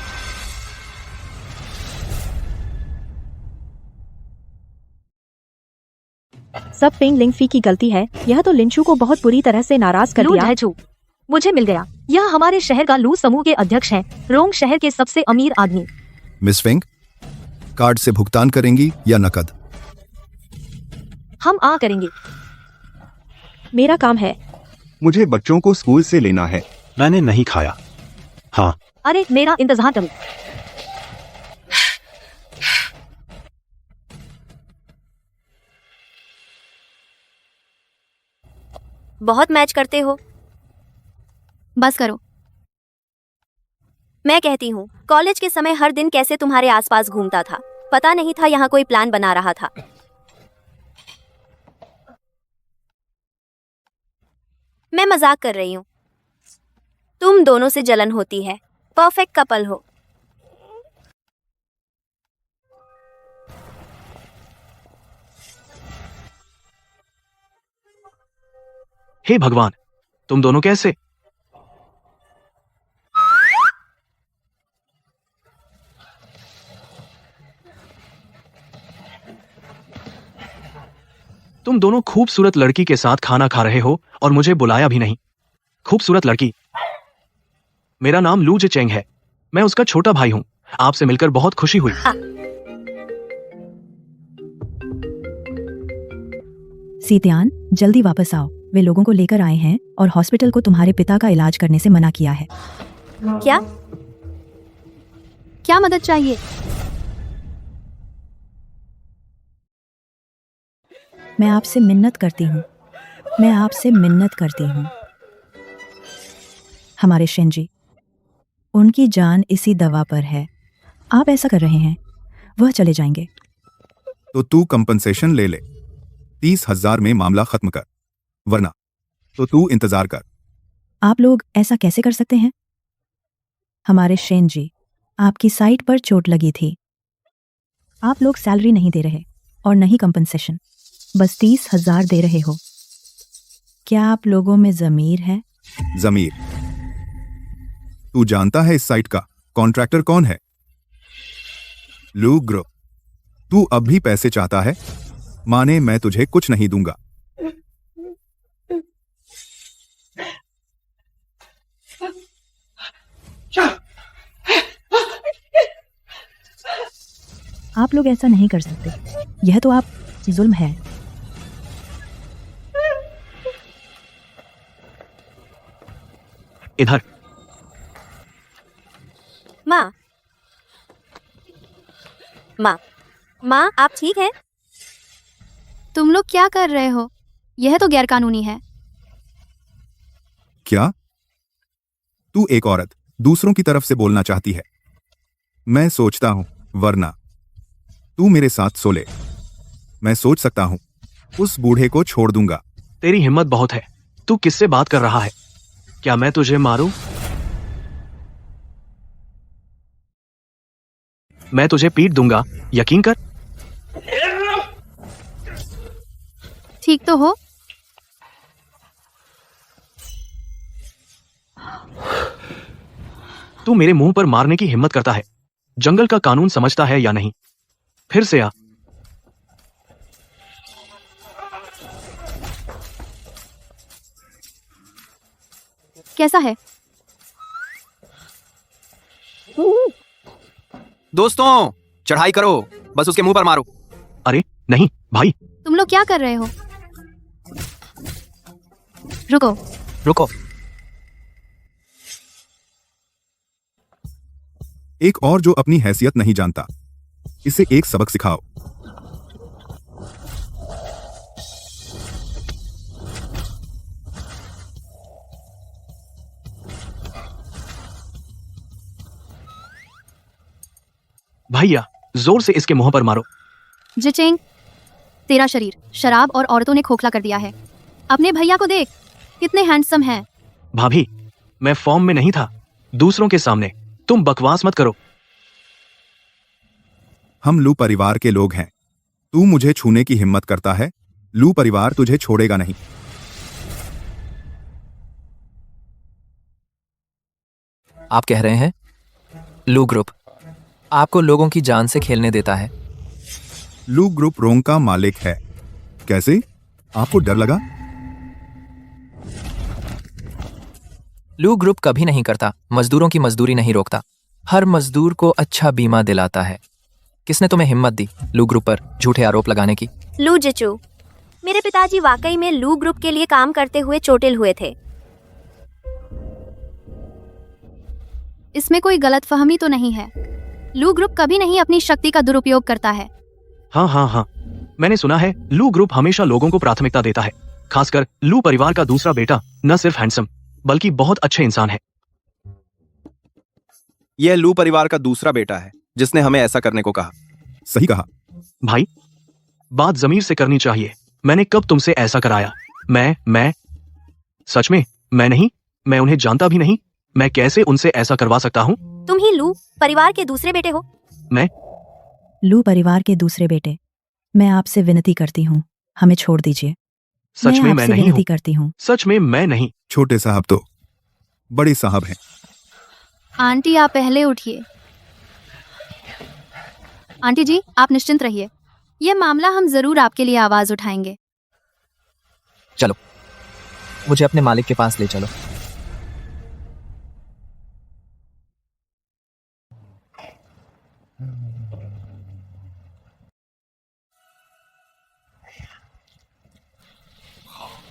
सब फेंग लिंगफी की गलती है। यह तो लिंचू को बहुत बुरी तरह से नाराज कर लू दिया। झैचू, मुझे मिल गया। यह हमारे शहर का लू समूह के अध्यक्ष हैं, रोंग शहर के सबसे अमीर आदमी। मिस फेंग, कार्ड से भुगतान करेंगी या नकद? हम आ करेंगे। मेरा काम है। मुझे बच्चों को स्कूल से लेना है। मैंने नहीं खाया। हाँ, अरे मेरा इंतजार करो। बहुत मैच करते हो। बस करो। मैं कहती हूँ, कॉलेज के समय हर दिन कैसे तुम्हारे आसपास घूमता था, पता नहीं था यहाँ कोई प्लान बना रहा था। मैं मजाक कर रही हूँ। तुम दोनों से जलन होती है, परफेक्ट कपल हो। हे भगवान, तुम दोनों कैसे? तुम दोनों खूबसूरत लड़की के साथ खाना खा रहे हो और मुझे बुलाया भी नहीं। खूबसूरत लड़की, मेरा नाम लू चेंग है, मैं उसका छोटा भाई हूँ। आपसे मिलकर बहुत खुशी हुई। सीतियान, जल्दी वापस आओ। वे लोगों को लेकर आए हैं और हॉस्पिटल को तुम्हारे पिता का इलाज करने से मना किया है। क्या? क्या मदद चाहिए? मैं आपसे मिन्नत करती हूँ, मैं आपसे मिन्नत करती हूँ। हमारे शेंजी, उनकी जान इसी दवा पर है। आप ऐसा कर रहे हैं, वह चले जाएंगे। तो तू कंपनसेशन ले ले, 30,000 में मामला खत्म कर, वरना तो तू इंतजार कर। आप लोग ऐसा कैसे कर सकते हैं? हमारे शेंजी, आपकी साइट पर चोट लगी थी। आप लोग सैलरी नहीं दे रहे और नहीं कंपनसेशन, बस 30,000 दे रहे हो। क्या आप लोगों में जमीर है? जमीर? तू जानता है इस साइट का कॉन्ट्रैक्टर कौन है? लू ग्रुप। तू अब भी पैसे चाहता है? माने मैं तुझे कुछ नहीं दूंगा। आप लोग ऐसा नहीं कर सकते, यह तो आप जुल्म है। इधर। माँ, माँ, माँ, आप ठीक हैं? तुम लोग क्या कर रहे हो? यह तो गैरकानूनी है। क्या? तू एक औरत दूसरों की तरफ से बोलना चाहती है? मैं सोचता हूं, वरना तू मेरे साथ सो ले। मैं सोच सकता हूं, उस बूढ़े को छोड़ दूंगा। तेरी हिम्मत बहुत है। तू किससे बात कर रहा है? क्या मैं तुझे मारूं? मैं तुझे पीट दूंगा, यकीन कर। ठीक तो हो? तू मेरे मुंह पर मारने की हिम्मत करता है। जंगल का कानून समझता है या नहीं? फिर से आ। कैसा है? दोस्तों, चढ़ाई करो, बस उसके मुंह पर मारो। अरे नहीं भाई, तुम लोग क्या कर रहे हो? रुको। रुको। एक और जो अपनी हैसियत नहीं जानता, इसे एक सबक सिखाओ। भैया जोर से इसके मुंह पर मारो। जिचेंग, तेरा शरीर शराब और औरतों ने खोखला कर दिया है। अपने भैया को देख, कितने हैंडसम हैं। भाभी, मैं फॉर्म में नहीं था। दूसरों के सामने तुम बकवास मत करो। हम लू परिवार के लोग हैं। तू मुझे छूने की हिम्मत करता है, लू परिवार तुझे छोड़ेगा नहीं। आप कह रहे हैं लू ग्रुप आपको लोगों की जान से खेलने देता है? लू ग्रुप रोंग का मालिक है। कैसे? आपको डर लगा? लू ग्रुप कभी नहीं करता, मजदूरों की मजदूरी नहीं रोकता, हर मजदूर को अच्छा बीमा दिलाता है। किसने तुम्हें हिम्मत दी लू ग्रुप पर झूठे आरोप लगाने की? लू जिचू, मेरे पिताजी वाकई में लू ग्रुप के लिए काम करते हुए चोटिल हुए थे। इसमें कोई गलतफहमी तो नहीं है? लू ग्रुप कभी नहीं अपनी शक्ति का दुरुपयोग करता है। हाँ, मैंने सुना है लू ग्रुप हमेशा लोगों को प्राथमिकता देता है। खासकर लू परिवार का दूसरा बेटा न सिर्फ हैंडसम बल्कि बहुत अच्छे इंसान है। यह लू परिवार का दूसरा बेटा है जिसने हमें ऐसा करने को कहा। सही कहा भाई, बात जमीर से करनी चाहिए। मैंने कब तुमसे ऐसा कराया? मैं सच में मैं नहीं, मैं उन्हें जानता भी नहीं। मैं कैसे उनसे ऐसा करवा सकता हूँ? तुम ही लू परिवार के दूसरे बेटे हो। मैं लू परिवार के दूसरे बेटे, मैं आपसे विनती करती हूँ, हमें छोड़ दीजिए। सच में मैं आपसे नहीं विनती हूँ। करती हूँ। सच में मैं नहीं। छोटे साहब तो बड़े साहब हैं। आंटी, आप पहले उठिए। आंटी जी, आप निश्चिंत रहिए, यह मामला हम जरूर आपके लिए आवाज उठाएंगे। चलो, मुझे अपने मालिक के पास ले चलो।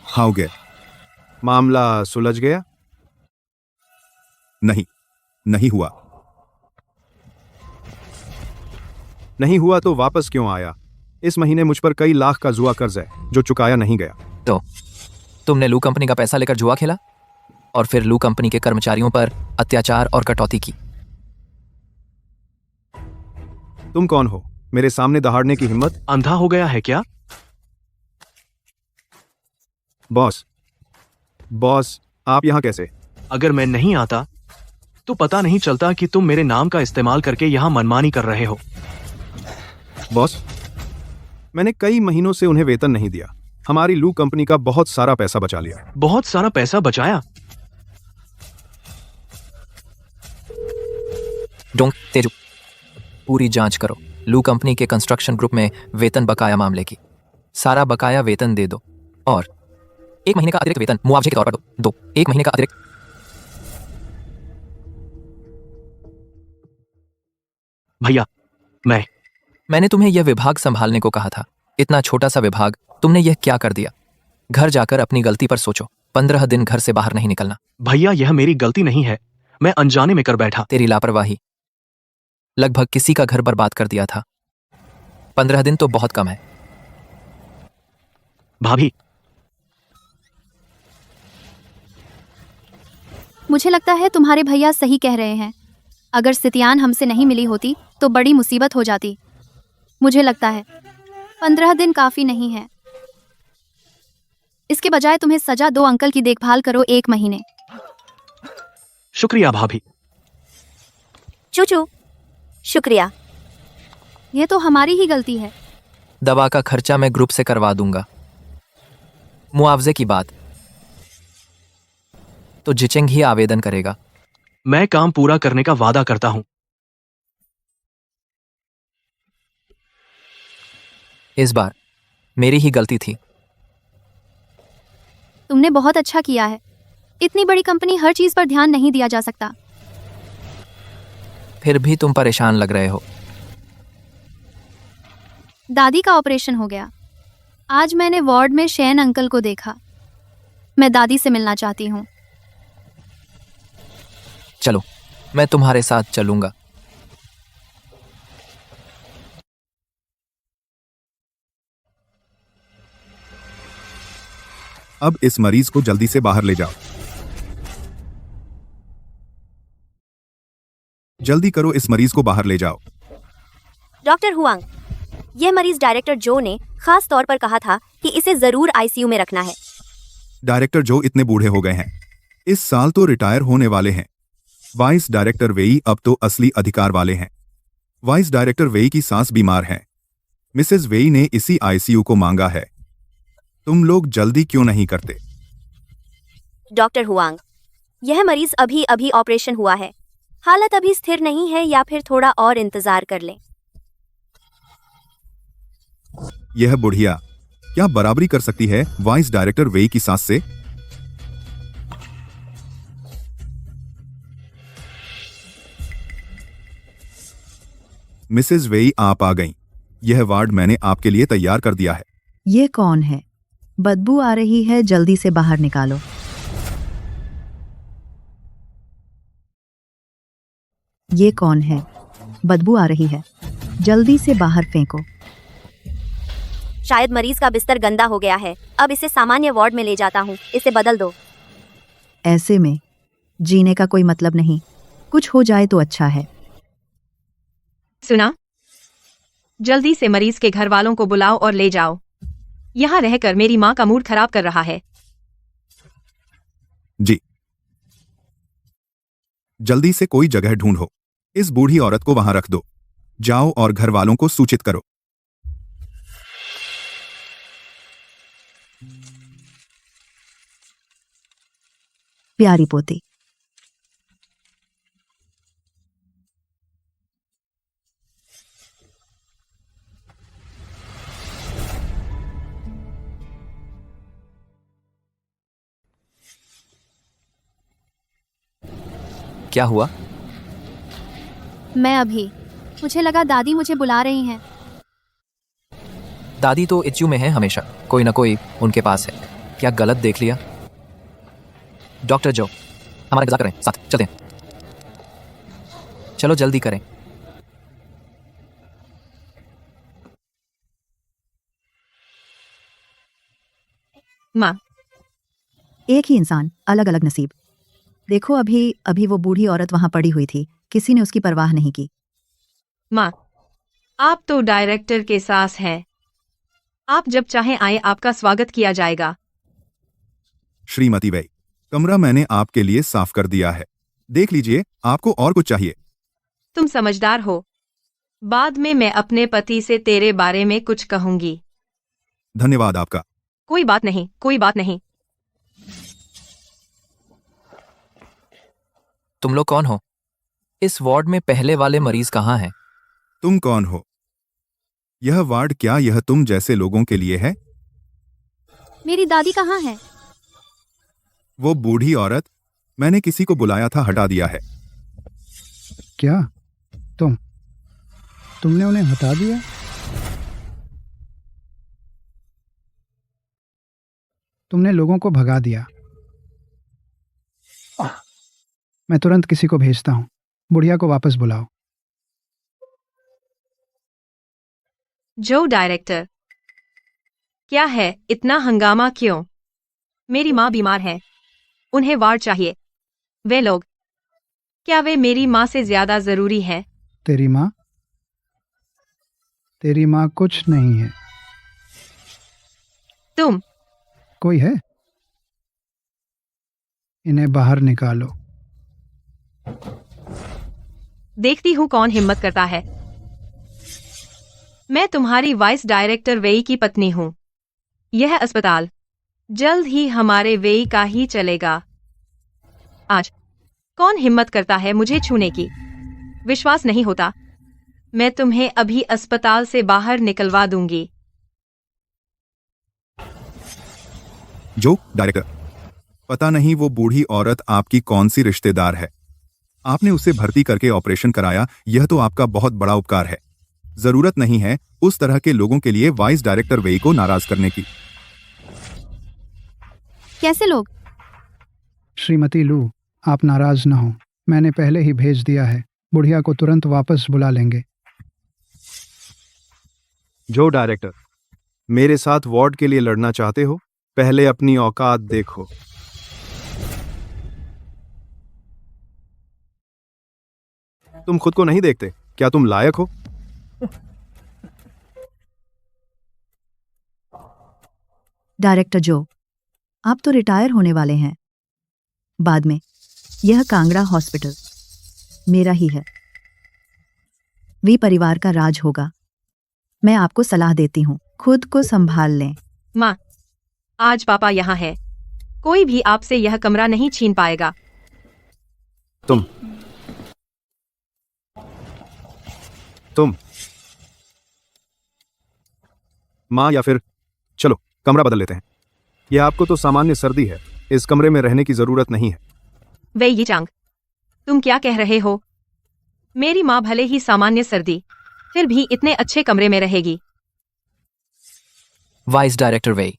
हाउ गए? मामला सुलझ गया? नहीं हुआ। नहीं हुआ तो वापस क्यों आया? इस महीने मुझ पर कई लाख का जुआ कर्ज है जो चुकाया नहीं गया। तो तुमने लू कंपनी का पैसा लेकर जुआ खेला और फिर लू कंपनी के कर्मचारियों पर अत्याचार और कटौती की। तुम कौन हो मेरे सामने दहाड़ने की हिम्मत? अंधा हो गया है क्या? बॉस, आप यहाँ कैसे? अगर मैं नहीं आता तो पता नहीं चलता कि तुम मेरे नाम का इस्तेमाल करके यहाँ मनमानी कर रहे हो। बॉस, मैंने कई महीनों से उन्हें वेतन नहीं दिया। हमारी लू कंपनी का बहुत सारा पैसा बचा लिया। बहुत सारा पैसा बचाया? डोंग तेजू, पूरी जांच करो लू कंपनी के कंस्ट्रक्शन ग्रुप में वेतन बकाया मामले की। सारा बकाया वेतन दे दो और 1 महीने का अतिरिक्त वेतन मुआवजे के तौर पर दो। 1 महीने का अतिरिक्त। भैया, मैंने तुम्हें यह विभाग संभालने को कहा था। इतना छोटा सा विभाग, तुमने यह क्या कर दिया? घर जाकर अपनी गलती पर सोचो। 15 दिन घर से बाहर नहीं निकलना। भैया, यह मेरी गलती नहीं है, मैं अनजाने में कर बैठा। तेरी लापरवाही लगभग किसी का घर बर्बाद कर दिया था। 15 दिन तो बहुत कम है। भाभी, मुझे लगता है तुम्हारे भैया सही कह रहे हैं। अगर सितियान हमसे नहीं मिली होती तो बड़ी मुसीबत हो जाती। मुझे लगता है 15 दिन काफी नहीं है। इसके बजाय तुम्हें सजा दो, अंकल की देखभाल करो 1 महीने। शुक्रिया भाभी। चूचू, शुक्रिया। यह तो हमारी ही गलती है। दवा का खर्चा मैं ग्रुप से करवा दूंगा। मुआवजे की बात तो जिचेंग ही आवेदन करेगा। मैं काम पूरा करने का वादा करता हूं। इस बार मेरी ही गलती थी। तुमने बहुत अच्छा किया है। इतनी बड़ी कंपनी, हर चीज पर ध्यान नहीं दिया जा सकता। फिर भी तुम परेशान लग रहे हो। दादी का ऑपरेशन हो गया। आज मैंने वार्ड में शैन अंकल को देखा। मैं दादी से मिलना चाहती हूँ। चलो, मैं तुम्हारे साथ चलूंगा। अब इस मरीज को जल्दी से बाहर ले जाओ। जल्दी करो, इस मरीज को बाहर ले जाओ। डॉक्टर हुआंग, यह मरीज डायरेक्टर जो ने खास तौर पर कहा था कि इसे जरूर आईसीयू में रखना है। डायरेक्टर जो इतने बूढ़े हो गए हैं, इस साल तो रिटायर होने वाले हैं। वाइस डायरेक्टर वेई अब तो असली अधिकार वाले हैं। वाइस डायरेक्टर वेई की सास बीमार है। मिसेस वेई ने इसी आईसीयू को मांगा है। तुम लोग जल्दी क्यों नहीं करते? डॉक्टर हुआंग, यह मरीज अभी अभी ऑपरेशन हुआ है, हालत अभी स्थिर नहीं है, या फिर थोड़ा और इंतजार कर लें। यह बुढ़िया क्या बराबरी कर सकती है वाइस डायरेक्टर वेई की सास से? मिसेस वेई आप आ गईं। यह वार्ड मैंने आपके लिए तैयार कर दिया है। ये कौन है? बदबू आ रही है, जल्दी से बाहर निकालो। ये कौन है? बदबू आ रही है, जल्दी से बाहर फेंको। शायद मरीज का बिस्तर गंदा हो गया है, अब इसे सामान्य वार्ड में ले जाता हूँ, इसे बदल दो। ऐसे में जीने का कोई मतलब नहीं, कुछ हो जाए तो अच्छा है। सुना? जल्दी से मरीज के घर वालों को बुलाओ और ले जाओ। यहाँ रहकर मेरी माँ का मूड खराब कर रहा है। जी, जल्दी से कोई जगह ढूंढो। इस बूढ़ी औरत को वहां रख दो। जाओ और घर वालों को सूचित करो। प्यारी पोती, क्या हुआ? मुझे लगा दादी मुझे बुला रही हैं। दादी तो इच्यू में है हमेशा, कोई ना कोई उनके पास है। क्या गलत देख लिया? डॉक्टर जो, हमारा इंतजार करें, साथ चलते हैं। चलो जल्दी करें। माँ, एक ही इंसान, अलग अलग नसीब। देखो अभी अभी वो बूढ़ी औरत वहां पड़ी हुई थी, किसी ने उसकी परवाह नहीं की। माँ, आप तो डायरेक्टर के सास हैं। आप जब चाहें आए, आपका स्वागत किया जाएगा। श्रीमती वेई, कमरा मैंने आपके लिए साफ कर दिया है। देख लीजिए, आपको और कुछ चाहिए? तुम समझदार हो। बाद में मैं अपने पति से तेरे बारे में कुछ कहूंगी। धन्यवाद आपका। कोई बात नहीं, कोई बात नहीं। तुम लोग कौन हो? इस वार्ड में पहले वाले मरीज कहाँ हैं? तुम कौन हो? यह वार्ड क्या यह तुम जैसे लोगों के लिए है? मेरी दादी कहाँ है? वो बूढ़ी औरत, मैंने किसी को बुलाया था, हटा दिया है। क्या तुमने उन्हें हटा दिया? तुमने लोगों को भगा दिया। मैं तुरंत किसी को भेजता हूँ। बुढ़िया को वापस बुलाओ। जो डायरेक्टर, क्या है इतना हंगामा क्यों? मेरी माँ बीमार है, उन्हें वार्ड चाहिए। वे लोग, क्या वे मेरी माँ से ज्यादा जरूरी है? तेरी माँ कुछ नहीं है। तुम कोई है? इन्हें बाहर निकालो। देखती हूँ कौन हिम्मत करता है। मैं तुम्हारी वाइस डायरेक्टर वेई की पत्नी हूँ। यह अस्पताल जल्द ही हमारे वेई का ही चलेगा। आज कौन हिम्मत करता है मुझे छूने की? विश्वास नहीं होता? मैं तुम्हें अभी अस्पताल से बाहर निकलवा दूंगी। जो डायरेक्टर, पता नहीं वो बूढ़ी औरत आपकी कौन सी रिश्तेदार है। आपने उसे भर्ती करके ऑपरेशन कराया, यह तो आपका बहुत बड़ा उपकार है। जरूरत नहीं है उस तरह के लोगों के लिए वाइस डायरेक्टर वेई को नाराज करने की। कैसे लोग? श्रीमती लू, आप नाराज न हो। मैंने पहले ही भेज दिया है। बुढ़िया को तुरंत वापस बुला लेंगे। जो डायरेक्टर, मेरे साथ वार्ड के लिए लड़ना चाहते हो? पहले अपनी औकात देखो। तुम खुद को नहीं देखते? क्या तुम लायक हो? डायरेक्टर जो, आप तो रिटायर होने वाले हैं। बाद में यह कांगड़ा हॉस्पिटल मेरा ही है। वी परिवार का राज होगा। मैं आपको सलाह देती हूँ, खुद को संभाल लें। माँ, आज पापा यहाँ है। कोई भी आपसे यह कमरा नहीं छीन पाएगा। तुम माँ, या फिर चलो कमरा बदल लेते हैं। यह आपको तो सामान्य सर्दी है, इस कमरे में रहने की जरूरत नहीं है। वे ये चांग, तुम क्या कह रहे हो? मेरी माँ भले ही सामान्य सर्दी, फिर भी इतने अच्छे कमरे में रहेगी। वाइस डायरेक्टर वे,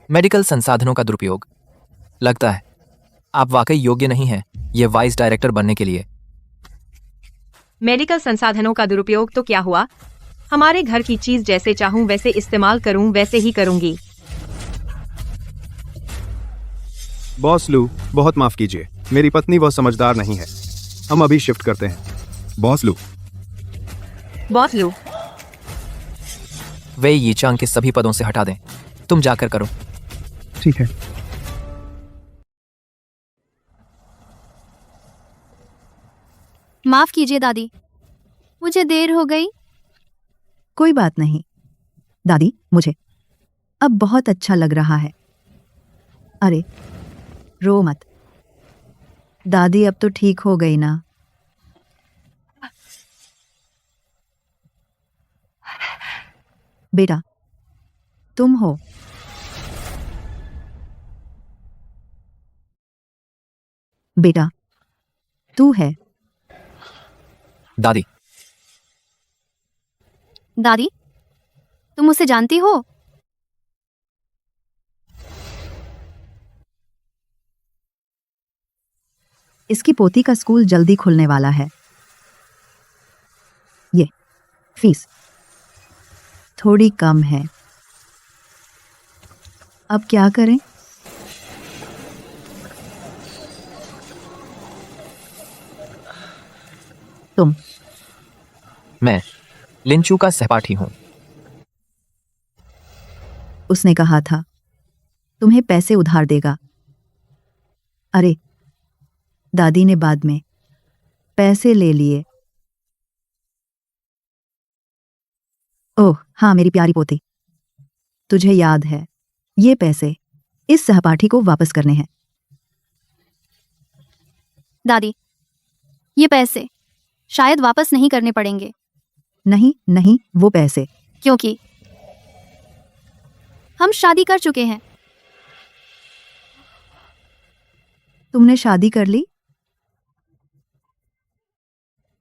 मेडिकल संसाधनों का दुरुपयोग। लगता है आप वाकई योग्य नहीं हैं ये वाइस डायरेक्टर बनने के लिए। मेडिकल संसाधनों का दुरुपयोग तो क्या हुआ? हमारे घर की चीज जैसे चाहूं वैसे इस्तेमाल करूं, वैसे ही करूंगी। बॉस लू, बहुत माफ कीजिए, मेरी पत्नी वह समझदार नहीं है। हम अभी शिफ्ट करते हैं। बॉस लू, बॉस लू, वे ये चांग के सभी पदों से हटा दें। तुम जाकर करो। ठीक है। माफ कीजिए दादी, मुझे देर हो गई। कोई बात नहीं दादी, मुझे अब बहुत अच्छा लग रहा है। अरे रो मत दादी, अब तो ठीक हो गई ना। बेटा तुम हो। बेटा तू है। दादी, दादी, तुम उसे जानती हो? इसकी पोती का स्कूल जल्दी खुलने वाला है। ये फीस थोड़ी कम है। अब क्या करें? तुम? मैं लिंचू का सहपाठी हूं। उसने कहा था तुम्हें पैसे उधार देगा। अरे दादी ने बाद में पैसे ले लिए। ओह हाँ मेरी प्यारी पोती, तुझे याद है ये पैसे इस सहपाठी को वापस करने हैं। दादी, ये पैसे शायद वापस नहीं करने पड़ेंगे। नहीं नहीं, वो पैसे क्योंकि हम शादी कर चुके हैं। तुमने शादी कर ली?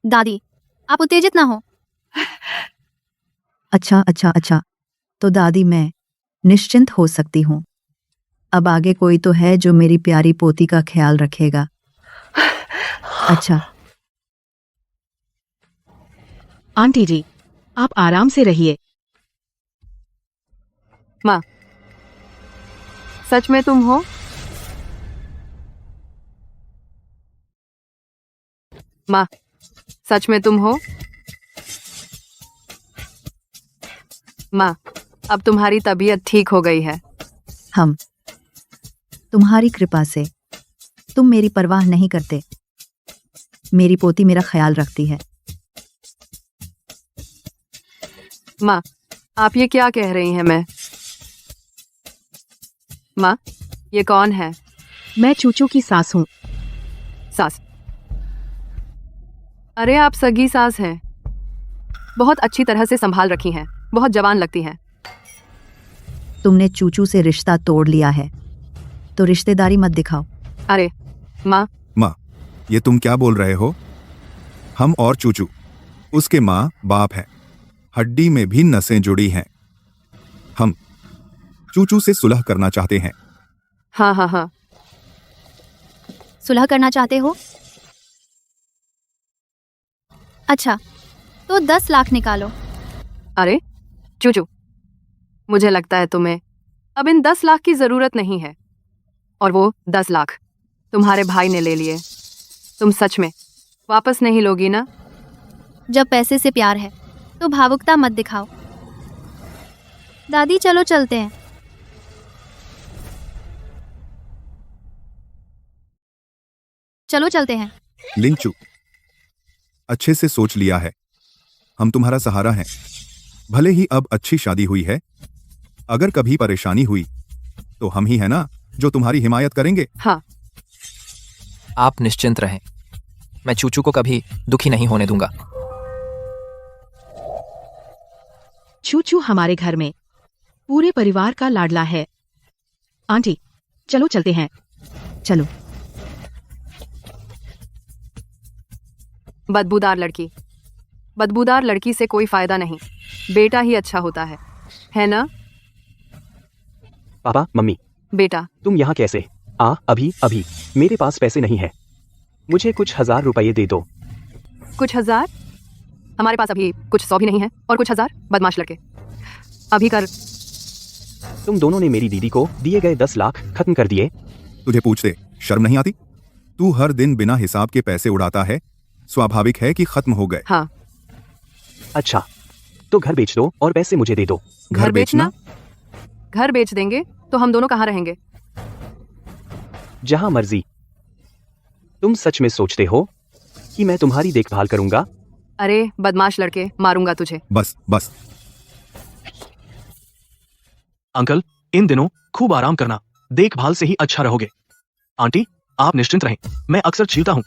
दादी, आप उत्तेजित ना हो। अच्छा अच्छा अच्छा, तो दादी मैं निश्चिंत हो सकती हूँ। अब आगे कोई तो है जो मेरी प्यारी पोती का ख्याल रखेगा। अच्छा आंटी जी, आप आराम से रहिए। माँ, सच में तुम हो? माँ, सच में तुम हो? माँ, अब तुम्हारी तबीयत ठीक हो गई है। हम तुम्हारी कृपा से। तुम मेरी परवाह नहीं करते। मेरी पोती मेरा ख्याल रखती है। माँ, आप ये क्या कह रही हैं? माँ, ये कौन है? मैं चूचू की सास हूँ। सास? अरे आप सगी सास हैं। बहुत अच्छी तरह से संभाल रखी हैं, बहुत जवान लगती हैं। तुमने चूचू से रिश्ता तोड़ लिया है तो रिश्तेदारी मत दिखाओ। अरे माँ, ये तुम क्या बोल रहे हो? हम और चूचू उसके माँ बाप हैं, हड्डी में भी नसें जुड़ी हैं। हम चूचू से सुलह करना चाहते हैं। हाँ हाँ हाँ। सुलह करना चाहते हो? अच्छा, तो 10 लाख निकालो। अरे चूचू, मुझे लगता है तुम्हें अब इन 10 लाख की जरूरत नहीं है। और वो 10 लाख तुम्हारे भाई ने ले लिए। तुम सच में वापस नहीं लोगी ना? जब पैसे से प्यार है तो भावुकता मत दिखाओ। दादी चलो चलते हैं। चलो चलते हैं। लिंचू, अच्छे से सोच लिया है। हम तुम्हारा सहारा हैं। भले ही अब अच्छी शादी हुई है, अगर कभी परेशानी हुई तो हम ही है ना जो तुम्हारी हिमायत करेंगे। हाँ। आप निश्चिंत रहें, मैं चूचू को कभी दुखी नहीं होने दूंगा। चूचू हमारे घर में पूरे परिवार का लाडला है। आंटी, चलो चलते हैं। चलो। बदबूदार लड़की, बदबूदार लड़की से कोई फायदा नहीं। बेटा ही अच्छा होता है ना? पापा, मम्मी, बेटा, तुम यहाँ कैसे? अभी मेरे पास पैसे नहीं है। मुझे कुछ 1000 रुपये दे दो। कुछ 1000? हमारे पास अभी कुछ 100 भी नहीं है और कुछ 1000? बदमाश लड़के, अभी कर। तुम दोनों ने मेरी दीदी को दिए गए 10 लाख खत्म कर दिए। तुझे पूछते शर्म नहीं आती? तू हर दिन बिना हिसाब के पैसे उड़ाता है, स्वाभाविक है कि खत्म हो गए। हाँ। अच्छा, तो घर बेच दो और पैसे मुझे दे दो। घर बेचना? घर बेच देंगे तो हम दोनों कहाँ रहेंगे? जहां मर्जी। तुम सच में सोचते हो कि मैं तुम्हारी देखभाल करूंगा? अरे बदमाश लड़के, मारूंगा तुझे। बस। अंकल, इन दिनों खूब आराम करना, देखभाल से ही अच्छा रहोगे। आंटी, आप निश्चिंत रहें, मैं अक्सर चीलता हूं।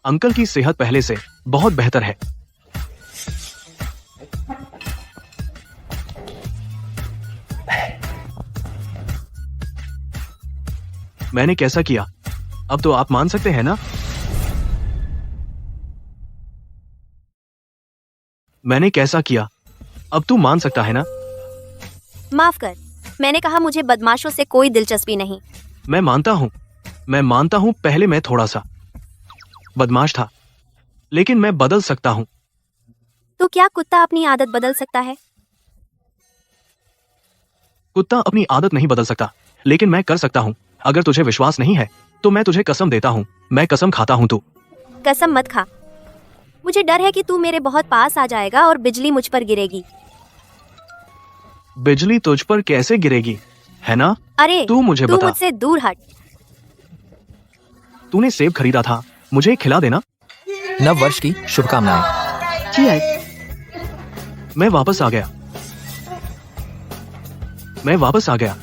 अंकल की सेहत पहले से बहुत बेहतर है। मैंने कैसा किया, अब तो आप मान सकते हैं ना? मैंने कैसा किया, अब तू मान सकता है ना? माफ कर, मैंने कहा मुझे बदमाशों से कोई दिलचस्पी नहीं। मैं मानता हूं पहले मैं थोड़ा सा बदमाश था, लेकिन मैं बदल सकता हूं। तो क्या कुत्ता अपनी आदत बदल सकता है? कुत्ता अपनी आदत नहीं बदल सकता, लेकिन मैं कर सकता हूं। अगर तुझे विश्वास नहीं है तो मैं तुझे कसम देता हूं, मैं कसम खाता हूं। तू कसम मत खा, मुझे डर है कि तू मेरे बहुत पास आ जाएगा और बिजली मुझ पर गिरेगी। बिजली तुझ पर कैसे गिरेगी, है ना? अरे तू मुझे बता। मुझसे दूर हट। तूने सेब खरीदा था, मुझे खिला देना। नव वर्ष की शुभकामनाएं। चीयर्स। मैं वापस आ गया।